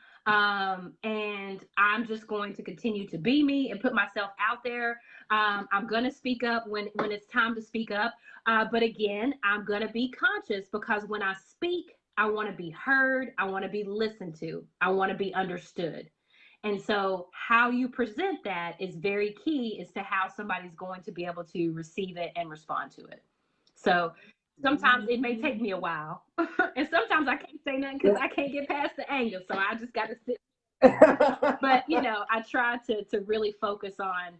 A: And I'm just going to continue to be me and put myself out there. I'm going to speak up when it's time to speak up. But again, I'm going to be conscious, because when I speak, I want to be heard. I want to be listened to. I want to be understood. And so how you present that is very key as to how somebody's going to be able to receive it and respond to it. So sometimes it may take me a while. And sometimes I can't say nothing because I can't get past the anger. So I just got to sit. But, I try to really focus on,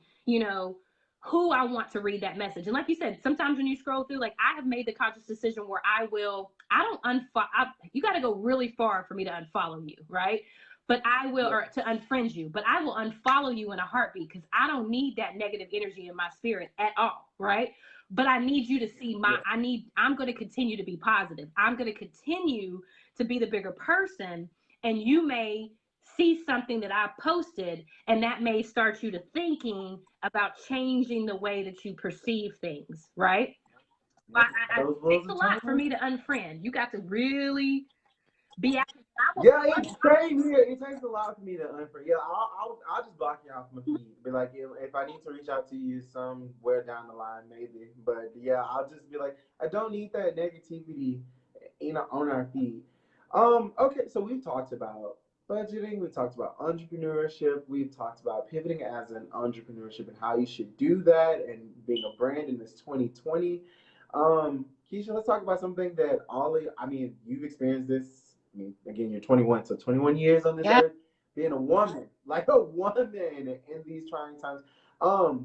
A: who I want to read that message. And like you said, sometimes when you scroll through, like I have made the conscious decision where I don't unfollow. You got to go really far for me to unfollow you, right? But I will, or to unfriend you, but I will unfollow you in a heartbeat, because I don't need that negative energy in my spirit at all, right? But I need you to see I'm going to continue to be positive. I'm going to continue to be the bigger person. And you may see something that I posted, and that may start you to thinking about changing the way that you perceive things, right? It takes a lot for me to unfriend. You got to really be out.
B: Yeah, it's same here. It takes a lot for me to unfriend. Yeah, I'll just block you off my feed. Be like, if I need to reach out to you somewhere down the line, maybe. But yeah, I'll just be like, I don't need that negativity, on our feed. Okay, so we've talked about budgeting. We've talked about entrepreneurship. We've talked about pivoting as an entrepreneurship and how you should do that, and being a brand in this 2020. Keisha, let's talk about something that I mean, you've experienced this. I mean, again, you're 21, so 21 years on this earth, being a woman, like a woman in these trying times.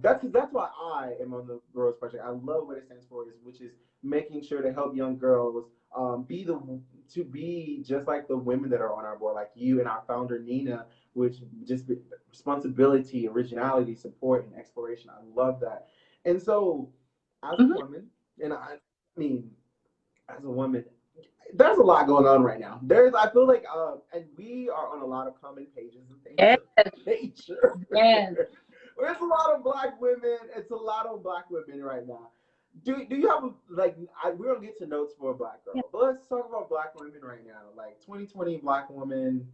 B: That's why I am on the Rose Project. I love what it stands for, which is making sure to help young girls to be just like the women that are on our board, like you and our founder Nina, which just responsibility, originality, support, and exploration. I love that. And so, as a woman, and I mean, as a woman, there's a lot going on right now. I feel like, and we are on a lot of common pages and things of that nature.
A: Yes.
B: There's a lot of black women. It's a lot of black women right now. Do you have we don't get to notes for a black girl, but let's talk about black women right now. Like 2020 black woman,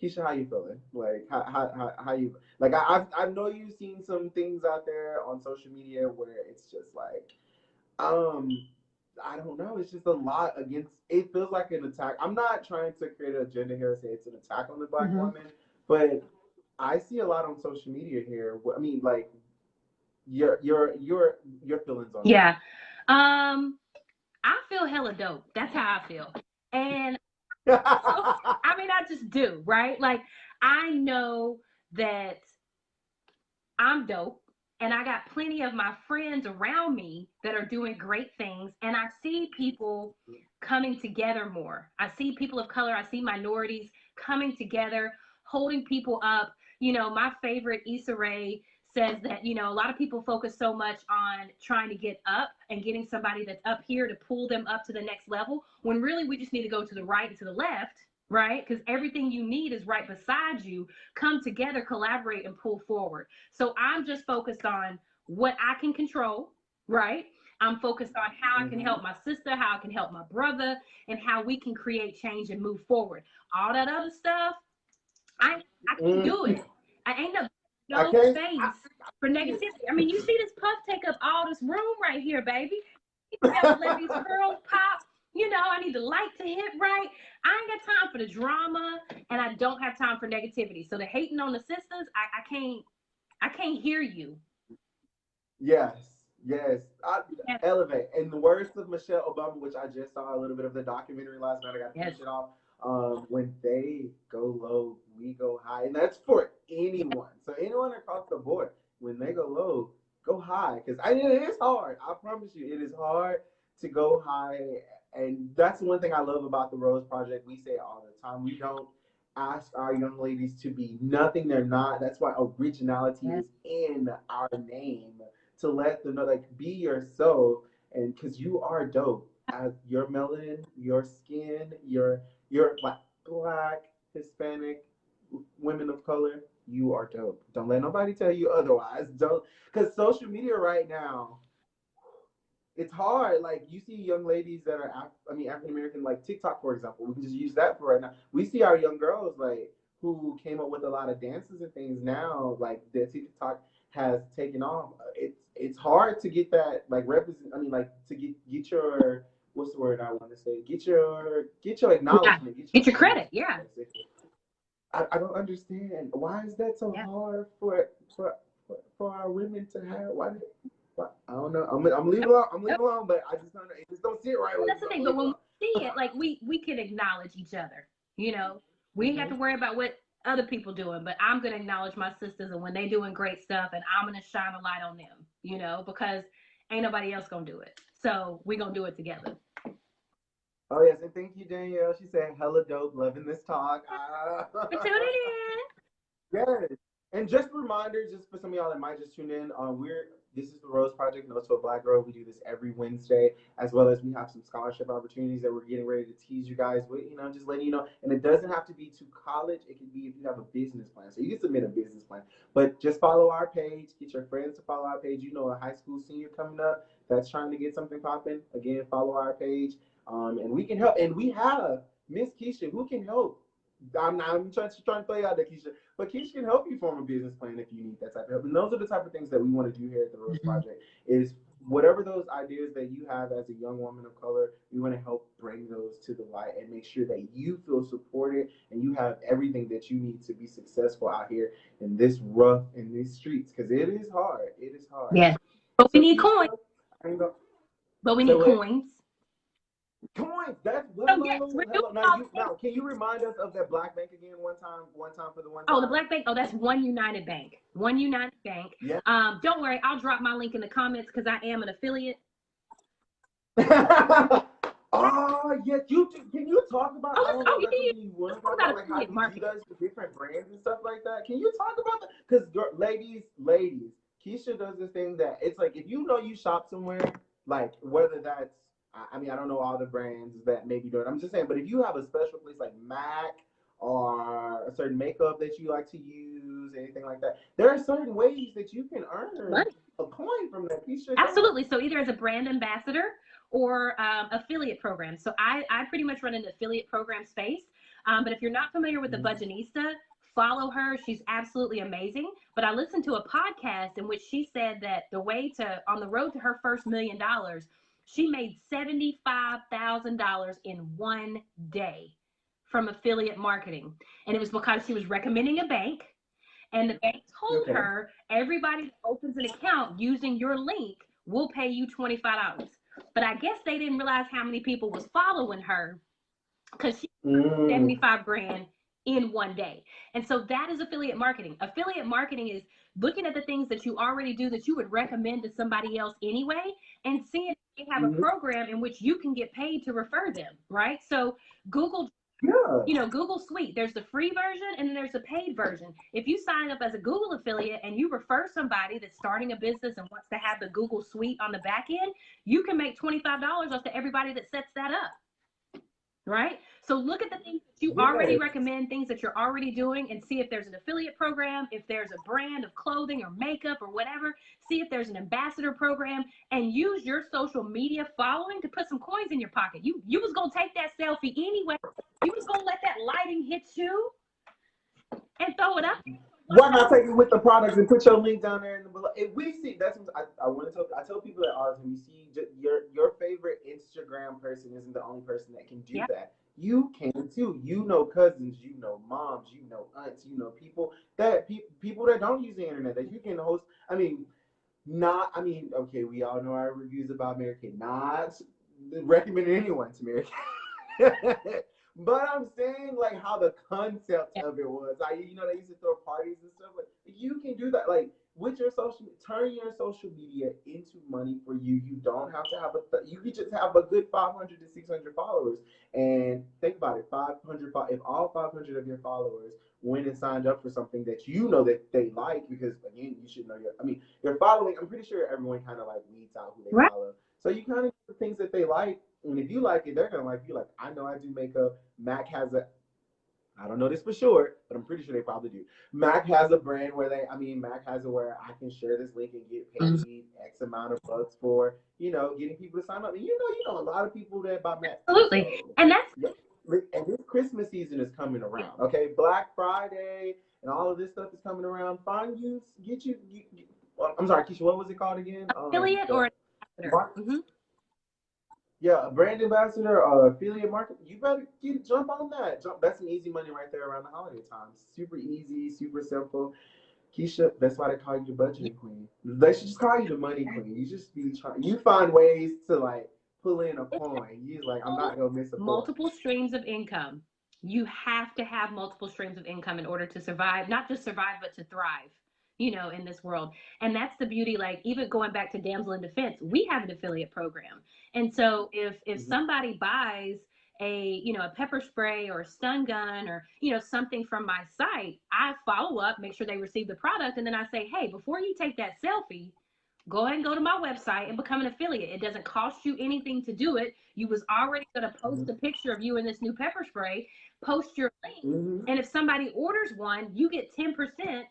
B: Keisha, how you feeling? Like, how you like? I know you've seen some things out there on social media where it's just like, um, I don't know. It's just a lot against. It feels like an attack. I'm not trying to create an agenda here and say it's an attack on the Black woman, but I see a lot on social media here. I mean, like your feelings on
A: Yeah. I feel hella dope. That's how I feel. And
B: that.
A: I mean, I just do, right? Like, I know that I'm dope, and I got plenty of my friends around me that are doing great things, and I see people coming together more. I see people of color, I see minorities coming together, holding people up. You know, my favorite Issa Rae says that, you know, a lot of people focus so much on trying to get up and getting somebody that's up here to pull them up to the next level, when really we just need to go to the right and to the left, right? Because everything you need is right beside you. Come together, collaborate, and pull forward. So I'm just focused on what I can control, right? I'm focused on how I can help my sister, how I can help my brother, and how we can create change and move forward. All that other stuff, I can't do it. I ain't no space for negativity. I mean, you see this puff take up all this room right here, baby. You have to let these curls pop. You know, I need the light to hit right. I ain't got time for the drama, and I don't have time for negativity. So the hating on the sisters, I can't hear you.
B: Yes, yes. Elevate. In the words of Michelle Obama, which I just saw a little bit of the documentary last night, I got to finish it off. When they go low, we go high, and that's for anyone. So anyone across the board, when they go low, go high, because it is hard. I promise you, it is hard to go high, and that's one thing I love about the Rose Project. We say it all the time. We don't ask our young ladies to be nothing they're not. That's why originality is in our name, to let them know, like, be yourself, and because you are dope. As your melanin, your skin, your black, Hispanic, women of color, you are dope. Don't let nobody tell you otherwise. Don't, because social media right now, it's hard. Like, you see young ladies that are, African American, like TikTok, for example. We can just use that for right now. We see our young girls, like, who came up with a lot of dances and things now, like the TikTok has taken off. It's hard to get that, like, represent. I mean, like, to get your, what's the word I want to say? Get your acknowledgement.
A: Get your credit. Yeah.
B: I don't understand, why is that so hard for our women to have? Why? I don't know. I'm leaving alone. I'm leaving alone, but I just don't know. It just don't sit right with me.
A: That's the thing. But when we see it, like, we can acknowledge each other. You know, we ain't got to worry about what other people doing, but I'm gonna acknowledge my sisters, and when they doing great stuff, and I'm gonna shine a light on them. You know, because ain't nobody else gonna do it. So we gonna do it together.
B: Oh yes, and thank you, Danielle. She said, "Hella dope, loving this talk."
A: For tuning in.
B: Yes. And just a reminder, just for some of y'all that might just tune in, this is the Rose Project, Notes to a Black Girl. We do this every Wednesday, as well as we have some scholarship opportunities that we're getting ready to tease you guys with, just letting you know. And it doesn't have to be to college. It can be if you have a business plan. So you can submit a business plan. But just follow our page. Get your friends to follow our page. You know, a high school senior coming up that's trying to get something popping. Again, follow our page. And we can help. And we have Miss Keisha who can help. I'm trying to play out there, Keisha. But Keisha can help you form a business plan if you need that type of help. And those are the type of things that we want to do here at the Rose Project, is whatever those ideas that you have as a young woman of color, we want to help bring those to the light and make sure that you feel supported and you have everything that you need to be successful out here in this in these streets, because it is hard. It is hard.
A: Yeah. But we need coins. But we need coins.
B: Coins. That's now, can you remind us of that Black Bank again one time for the one time?
A: Oh, the Black Bank. Oh, that's One United Bank. One United Bank.
B: Yeah.
A: Don't worry, I'll drop my link in the comments because I am an affiliate.
B: Oh yes, can you talk about?
A: Like how
B: you do those for different brands and stuff like that? Can you talk about that? Because ladies, Keisha does this thing that it's like, if you know you shop somewhere, like whether that's, I don't know all the brands that maybe do it. I'm just saying, but if you have a special place like MAC or a certain makeup that you like to use, anything like that, there are certain ways that you can earn a coin from that. Keisha,
A: absolutely. So either as a brand ambassador or affiliate program. So I pretty much run an affiliate program space. But if you're not familiar with the Budgetnista, follow her. She's absolutely amazing. But I listened to a podcast in which she said that on the road to her first $1 million, she made $75,000 in one day from affiliate marketing. And it was because she was recommending a bank. And the bank told her, everybody that opens an account using your link will pay you $25. But I guess they didn't realize how many people was following her, because she 75 grand in one day. And so that is affiliate marketing. Affiliate marketing is looking at the things that you already do that you would recommend to somebody else anyway, and seeing if they have a program in which you can get paid to refer them, right? So Google, Google Suite, there's the free version and then there's the paid version. If you sign up as a Google affiliate and you refer somebody that's starting a business and wants to have the Google Suite on the back end, you can make $25 off to everybody that sets that up. Right? So look at the things that you already recommend, things that you're already doing, and see if there's an affiliate program, if there's a brand of clothing or makeup or whatever. See if there's an ambassador program, and use your social media following to put some coins in your pocket. You was going to take that selfie anyway. You was going to let that lighting hit you and throw it up.
B: Why not take it with the products and put your link down there in the below? If we see, that's what I want to tell. I tell people that all the time. You see, your favorite Instagram person isn't the only person that can do that. You can too. You know cousins, you know moms, you know aunts, you know people that don't use the internet that you can host. Okay, we all know our reviews about Mary Kay. Not recommending anyone to Mary Kay. But I'm saying like how the concept of it was. Like, they used to throw parties and stuff. Like, you can do that. Like with your turn your social media into money for you. You don't have to have you can just have a good 500 to 600 followers. And think about it, 500. If all 500 of your followers went and signed up for something that that they like, because again, you should know your following. I'm pretty sure everyone kind of like weeds out who they follow. So you kind of do the things that they like. And if you like it, they're going to like you. Like, I know I do makeup. Mac has I don't know this for sure, but I'm pretty sure they probably do. Mac has a brand Mac has it where I can share this link and get paid X amount of bucks for, getting people to sign up. And a lot of people that buy Mac.
A: Absolutely.
B: So,
A: and that's
B: and this Christmas season is coming around. Okay, Black Friday and all of this stuff is coming around. I'm sorry, Keisha, what was it called again?
A: Affiliate or ambassador.
B: Yeah, a brand ambassador, affiliate market. You better jump on that. That's some easy money right there around the holiday time. Super easy, super simple. Keisha, that's why they call you the budgeting queen. They should just call you the money queen. You just be trying. You find ways to like pull in a coin. You're like, I'm not gonna miss a
A: multiple streams of income. You have to have multiple streams of income in order to survive. Not just survive, but to thrive. In this world. And that's the beauty, like even going back to Damsel in Defense, we have an affiliate program. And so if somebody buys a pepper spray or a stun gun or something from my site, I follow up, make sure they receive the product, and then I say, hey, before you take that selfie, go ahead and go to my website and become an affiliate. It doesn't cost you anything to do it. You was already going to post a picture of you in this new pepper spray, post your link, and if somebody orders one, you get 10%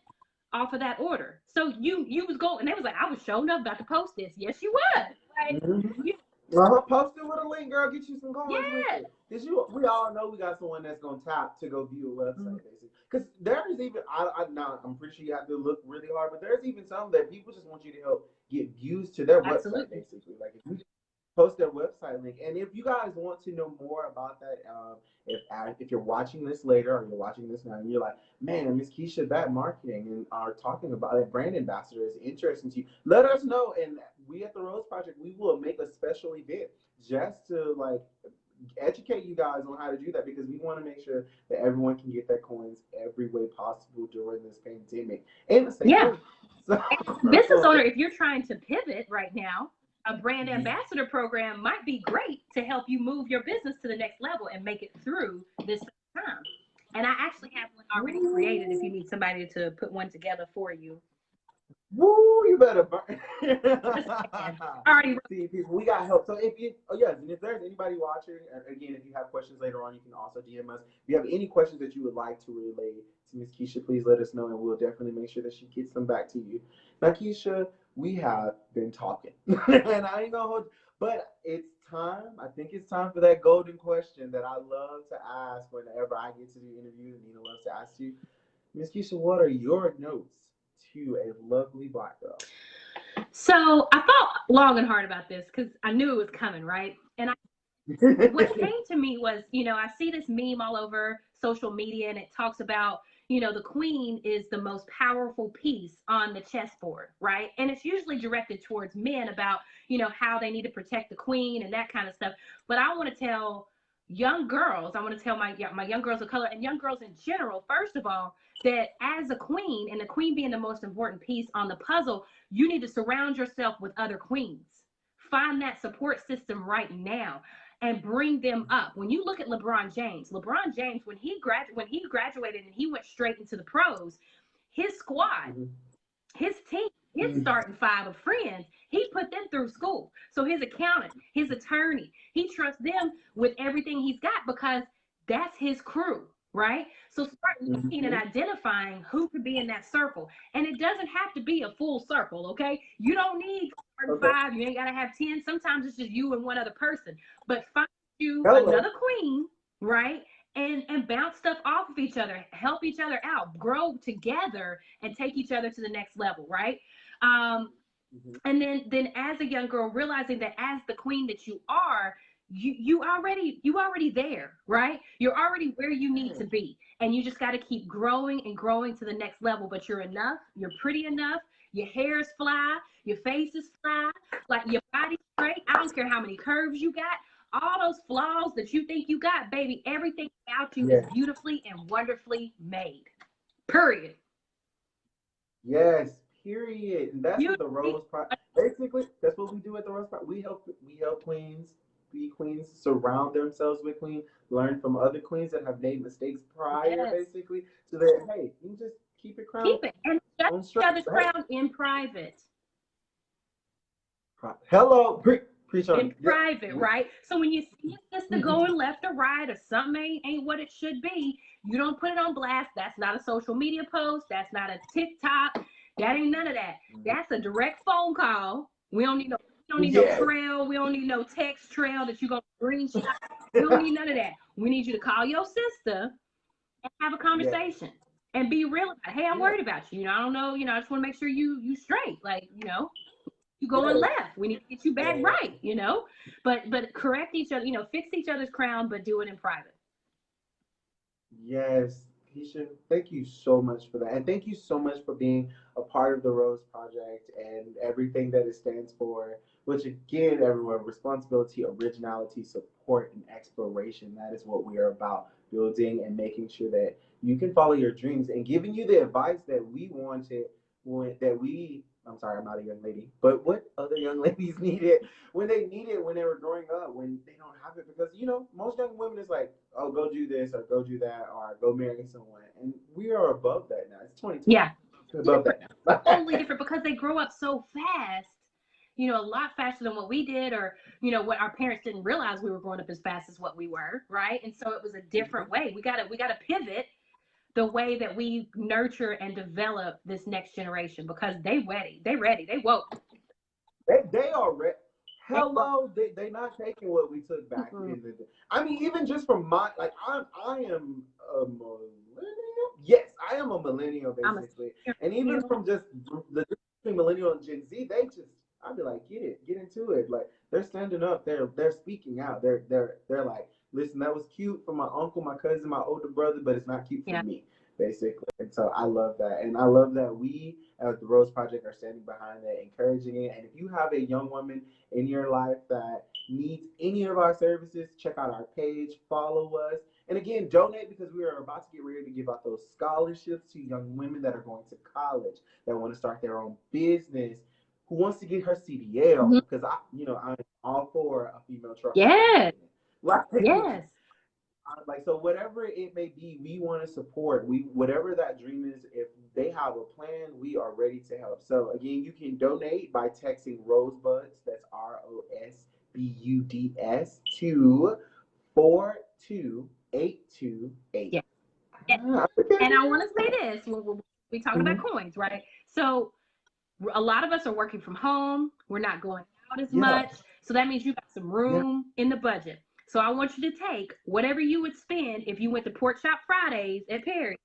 A: off of that order. So you was going, and they was like, I was showing up about to post this. Yes, you was. Right?
B: Post it with a link, girl. Get you some coins with it. Because we all know we got someone that's gonna tap to go view a website, basically. Because there's even I'm pretty sure you have to look really hard, but there's even some that people just want you to help get views to their website, basically. Like if you post their website link, and if you guys want to know more about that, if you're watching this later or you're watching this now and you're like, man, Miss Keisha, that marketing and are talking about that brand ambassador is interesting to you, let us know. And we at the Rose Project, we will make a special event just to like educate you guys on how to do that, because we want to make sure that everyone can get their coins every way possible during this pandemic. And the same way. So,
A: business owner, if you're trying to pivot right now, a brand ambassador program might be great to help you move your business to the next level and make it through this time. And I actually have one already created if you need somebody to put one together for you.
B: Woo, you better burn.
A: Already.
B: See, people, we got help. So if there's anybody watching, again, if you have questions later on, you can also DM us. If you have any questions that you would like to relay to Miss Keisha, please let us know, and we'll definitely make sure that she gets them back to you. Now, Keisha, we have been talking, and I ain't gonna hold, but it's time. I think it's time for that golden question that I love to ask whenever I get to do interviews. Nina loves to ask you, Miss Keisha, what are your notes to a lovely Black girl?
A: So I thought long and hard about this because I knew it was coming, right? And what came to me was, I see this meme all over social media, and it talks about, the queen is the most powerful piece on the chessboard, right? And it's usually directed towards men about, how they need to protect the queen and that kind of stuff. But I want to tell young girls, I want to tell my young girls of color and young girls in general, first of all, that as a queen, and the queen being the most important piece on the puzzle, you need to surround yourself with other queens. Find that support system right now and bring them up. When you look at LeBron James, when he graduated and he went straight into the pros, his squad, his team, his starting five of friends, he put them through school. So his accountant, his attorney, he trusts them with everything he's got because that's his crew, right? So start looking and identifying who could be in that circle. And it doesn't have to be a full circle, okay? You don't need 5, you ain't got to have 10. Sometimes it's just you and one other person. But find you another queen, right? And bounce stuff off of each other, help each other out, grow together, and take each other to the next level, right? And then as a young girl, realizing that as the queen that you are, you already there, right? You're already where you need to be, and you just got to keep growing and growing to the next level. But you're enough. You're pretty enough. Your hair is fly. Your face is fly. Like your body's straight. I don't care how many curves you got. All those flaws that you think you got, baby, everything about you is beautifully and wonderfully made. Period.
B: Yes, period. And that's what the Rose Project. Basically, that's what we do at the Rose Project. We help queens be queens, surround themselves with queens, learn from other queens that have made mistakes prior, basically, so that hey, you can just keep it crown.
A: Keep it and shut each other's crown in private.
B: Hello, preach on
A: in private, right? So when you see your sister going left or right, or something ain't what it should be, you don't put it on blast. That's not a social media post. That's not a TikTok. That ain't none of that. That's a direct phone call. We don't need no trail. We don't need no text trail that you're gonna screenshot. We don't need none of that. We need you to call your sister and have a conversation and be real about it. Hey, I'm worried about you. I don't know. I just want to make sure you straight. Like, you going left. We need to get you back right. But correct each other. Fix each other's crown, but do it in private.
B: Yes. Keisha, thank you so much for that. And thank you so much for being a part of the Rose Project and everything that it stands for, which again, everyone, responsibility, originality, support, and exploration. That is what we are about, building and making sure that you can follow your dreams and giving you the advice that we wanted I'm sorry, I'm not a young lady, but what other young ladies needed when they were growing up, when they don't have it, because most young women is like, oh, go do this or go do that or go marry someone, and we are above that now. It's 2020.
A: Yeah,
B: we're above that now.
A: Totally different because they grow up so fast. A lot faster than what we did, or what our parents didn't realize we were growing up as fast as what we were, right? And so it was a different way. We gotta pivot the way that we nurture and develop this next generation, because they ready, they woke.
B: They are ready. Hello, they not taking what we took back in the day. I mean, even just from I am a millennial. Yes, I am a millennial basically, and even from just the millennial and Gen Z, I'd be like, get into it. Like they're standing up, they're speaking out, they're like, listen, that was cute for my uncle, my cousin, my older brother, but it's not cute for me, basically. And so I love that. And I love that we at the Rose Project are standing behind that, encouraging it. And if you have a young woman in your life that needs any of our services, check out our page, follow us. And again, donate, because we are about to get ready to give out those scholarships to young women that are going to college, that want to start their own business, who wants to get her CDL, because I'm all for a female trucker.
A: Yes.
B: So whatever it may be, we want to support. Whatever that dream is, if they have a plan, we are ready to help. So again, you can donate by texting Rosebuds, that's ROSBUDS, to 42828.
A: Yeah. And I want to say this when we talk about coins, right? So a lot of us are working from home. We're not going out as
B: Yeah.
A: much. So that means you got some room in the budget. So I want you to take whatever you would spend if you went to Pork Chop Fridays at Perry,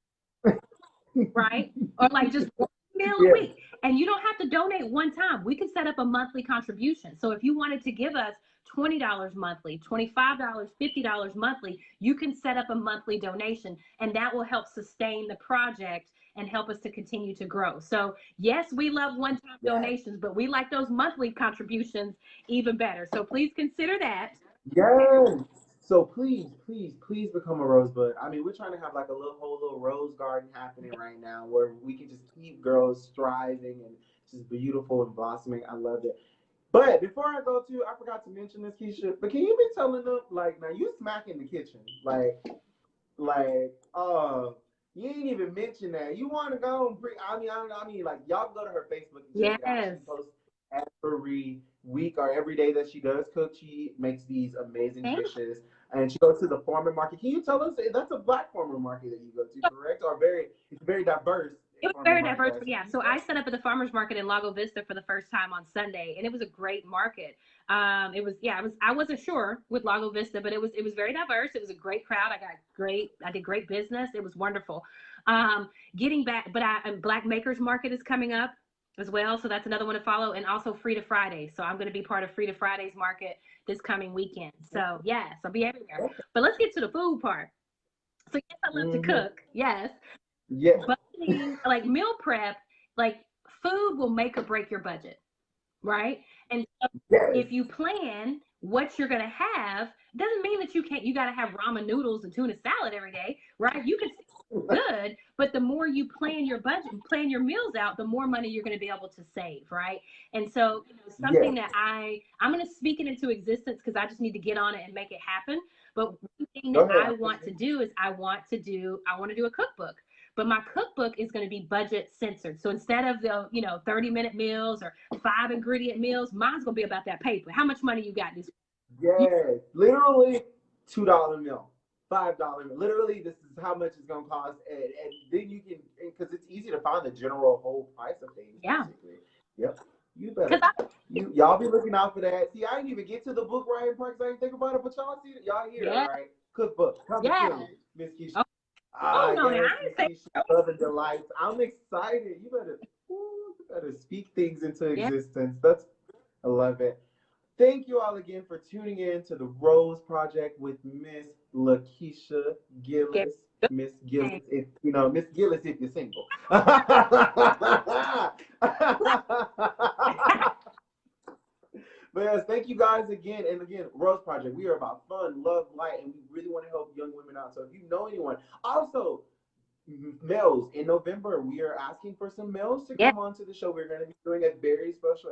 A: right? Or like just one meal a
B: Yeah.
A: week. And you don't have to donate one time. We could set up a monthly contribution. So if you wanted to give us $20 monthly, $25, $50 monthly, you can set up a monthly donation, and that will help sustain the project and help us to continue to grow. So yes, we love one-time donations, but we like those monthly contributions even better. So please consider that.
B: Yes. So please become a rosebud. I mean, we're trying to have like a whole little rose garden happening right now where we can just keep girls thriving and just beautiful and blossoming. I love it. But before I go to, I forgot to mention this, Keisha. But can you be telling them like now you smack in the kitchen, you ain't even mention that. You want to go and I mean, like y'all go to her Facebook and check it out.
A: Yes.
B: She posts every week or every day that she does cook. She makes these amazing dishes, and she goes to the farmer market. Can you tell us that's a black farmer market that you go to, correct? Or it's very diverse.
A: It was very diverse, but yeah. So I set up at the farmers market in Lago Vista for the first time on Sunday, and it was a great market. I wasn't sure with Lago Vista, but it was very diverse. It was a great crowd. I did great business. It was wonderful. Getting back, but Black Makers Market is coming up as well, so that's another one to follow, and also Frida Fridays. So I'm going to be part of Frida Fridays Market this coming weekend. So yes, I'll be everywhere. But let's get to the food part. So yes, I love to cook. Yes.
B: Yeah.
A: Budgeting, like meal prep, like food will make or break your budget, right? And so if you plan what you're gonna have, doesn't mean that you gotta have ramen noodles and tuna salad every day, right? You can good, but the more you plan your budget, plan your meals out, the more money you're gonna be able to save, right? And so something that I'm gonna speak it into existence because I just need to get on it and make it happen. But one thing that I want to do is I want to do a cookbook. But my cookbook is going to be budget censored. So instead of the 30-minute meals or 5-ingredient meals, mine's going to be about that paper. How much money you got this
B: week? Yes, literally $2 meal, $5 meal. Literally, this is how much it's going to cost, and then you can, because it's easy to find the general whole price of things.
A: Yeah.
B: Basically. Yep. You better. Y'all be looking out for that. See, I didn't even get to the book writing part because I didn't think about it, but y'all see it. Y'all hear it, right? Cookbook. Coming soon, Miss Keisha.
A: No,
B: yes,
A: I ain't saying
B: love and delights. I'm excited. You better speak things into existence. I love it. Thank you all again for tuning in to the Rose Project with Miss Lakeisha Gillis. Miss Gillis, Miss Gillis if you're single. But yes, thank you guys again. And again, Rose Project, we are about fun, love, light, and we really want to help young women out. So if you know anyone, also males, in November, we are asking for some males to come onto the show. We're going to be doing a very special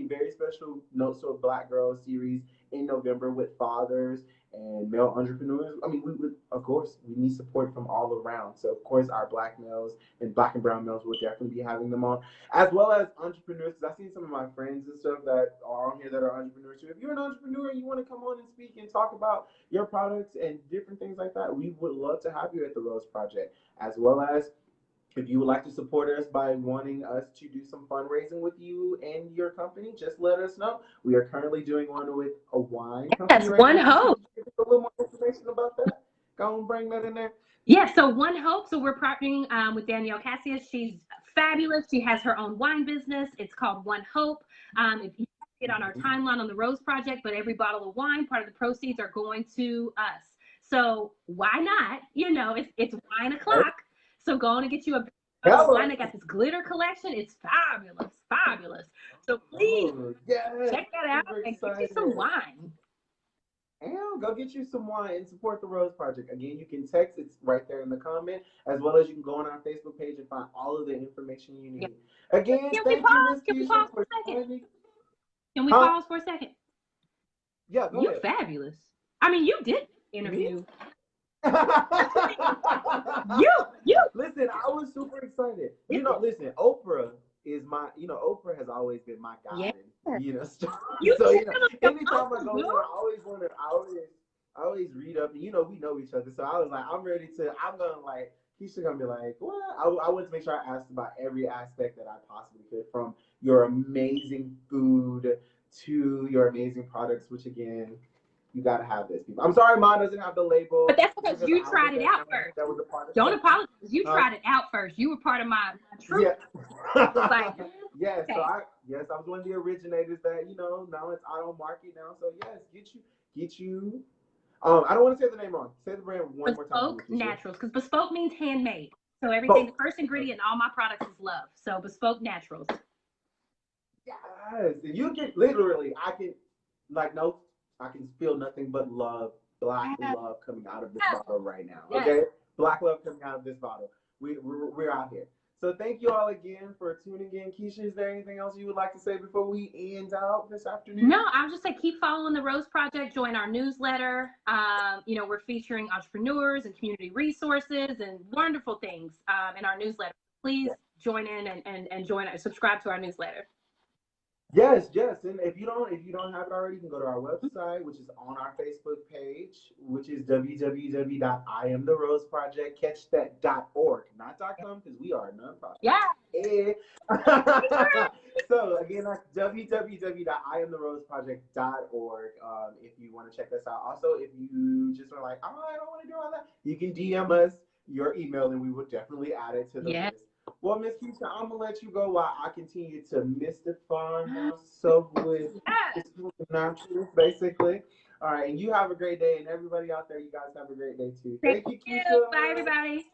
B: very special Notes to a Black Girl series in November with fathers and male entrepreneurs. I mean, of course, we need support from all around. So, of course, our Black males and Black and brown males will definitely be having them on, as well as entrepreneurs. Because I've seen some of my friends and stuff that are on here that are entrepreneurs. So if you're an entrepreneur and you want to come on and speak and talk about your products and different things like that, we would love to have you at the Rose Project, as well as if you would like to support us by wanting us to do some fundraising with you and your company, just let us know. We are currently doing one with a wine company.
A: Yes, One Hope.
B: A little more information about that. Go and bring that in there.
A: Yeah, so One Hope. So we're partnering with Danielle Cassius. She's fabulous. She has her own wine business. It's called One Hope. If you get on our timeline on the Rose Project, but every bottle of wine, part of the proceeds are going to us. So why not? It's wine o'clock. So go on and get you a wine. I got this glitter collection. It's fabulous. So please check that out and get you some wine.
B: And go get you some wine and support the Rose Project. Again, you can text. It's right there in the comment, as well as you can go on our Facebook page and find all of the information you need. Again, thank you, Miss Keisha, for joining.
A: Can we pause for a second?
B: Yeah, go ahead.
A: You're fabulous. I mean, you did interview. you
B: listen, I was super excited. Listen, Oprah is my, Oprah has always been my guide. So anytime I go there, I always read up, and we know each other. So I was like, I'm gonna like, Keisha gonna be like, what? I wanted to make sure I asked about every aspect that I possibly could, from your amazing food to your amazing products, which again, you gotta have this, people. I'm sorry mine doesn't have the label.
A: But that's because you tried it out first.
B: That was a part of
A: Don't apologize. You tried it out first. You were part of my truth.
B: Yeah.
A: Like,
B: yes,
A: okay.
B: so I was one of the originators that, now it's out on market now. So yes, get you. I don't want to say the name wrong. Say the brand one more time.
A: Bespoke Naturals, because bespoke means handmade. So everything, the first ingredient in all my products is love. So Bespoke Naturals.
B: Yes, and you can literally, I can feel nothing but love, black love coming out of this bottle right now. Okay, black love coming out of this bottle. We're out here. So thank you all again for tuning in. Keisha, is there anything else you would like to say before we end out this afternoon?
A: No, I'll just say keep following the Rose Project. Join our newsletter. We're featuring entrepreneurs and community resources and wonderful things in our newsletter. Please join in and subscribe to our newsletter.
B: Yes. And if you don't have it already, you can go to our website, which is on our Facebook page, which is www.IamTheRoseProject.org, not .com, because we are a nonprofit.
A: Yeah.
B: So again, that's www.IamTheRoseProject.org. If you want to check us out. Also, if you just are like, oh, I don't want to do all that, you can DM us your email, and we will definitely add it to the list. Well, Miss Keisha, I'm gonna let you go while I continue to mystify myself with naturals, basically. All right, and you have a great day, and everybody out there, you guys have a great day too. Thank you, Keisha.
A: Bye, everybody.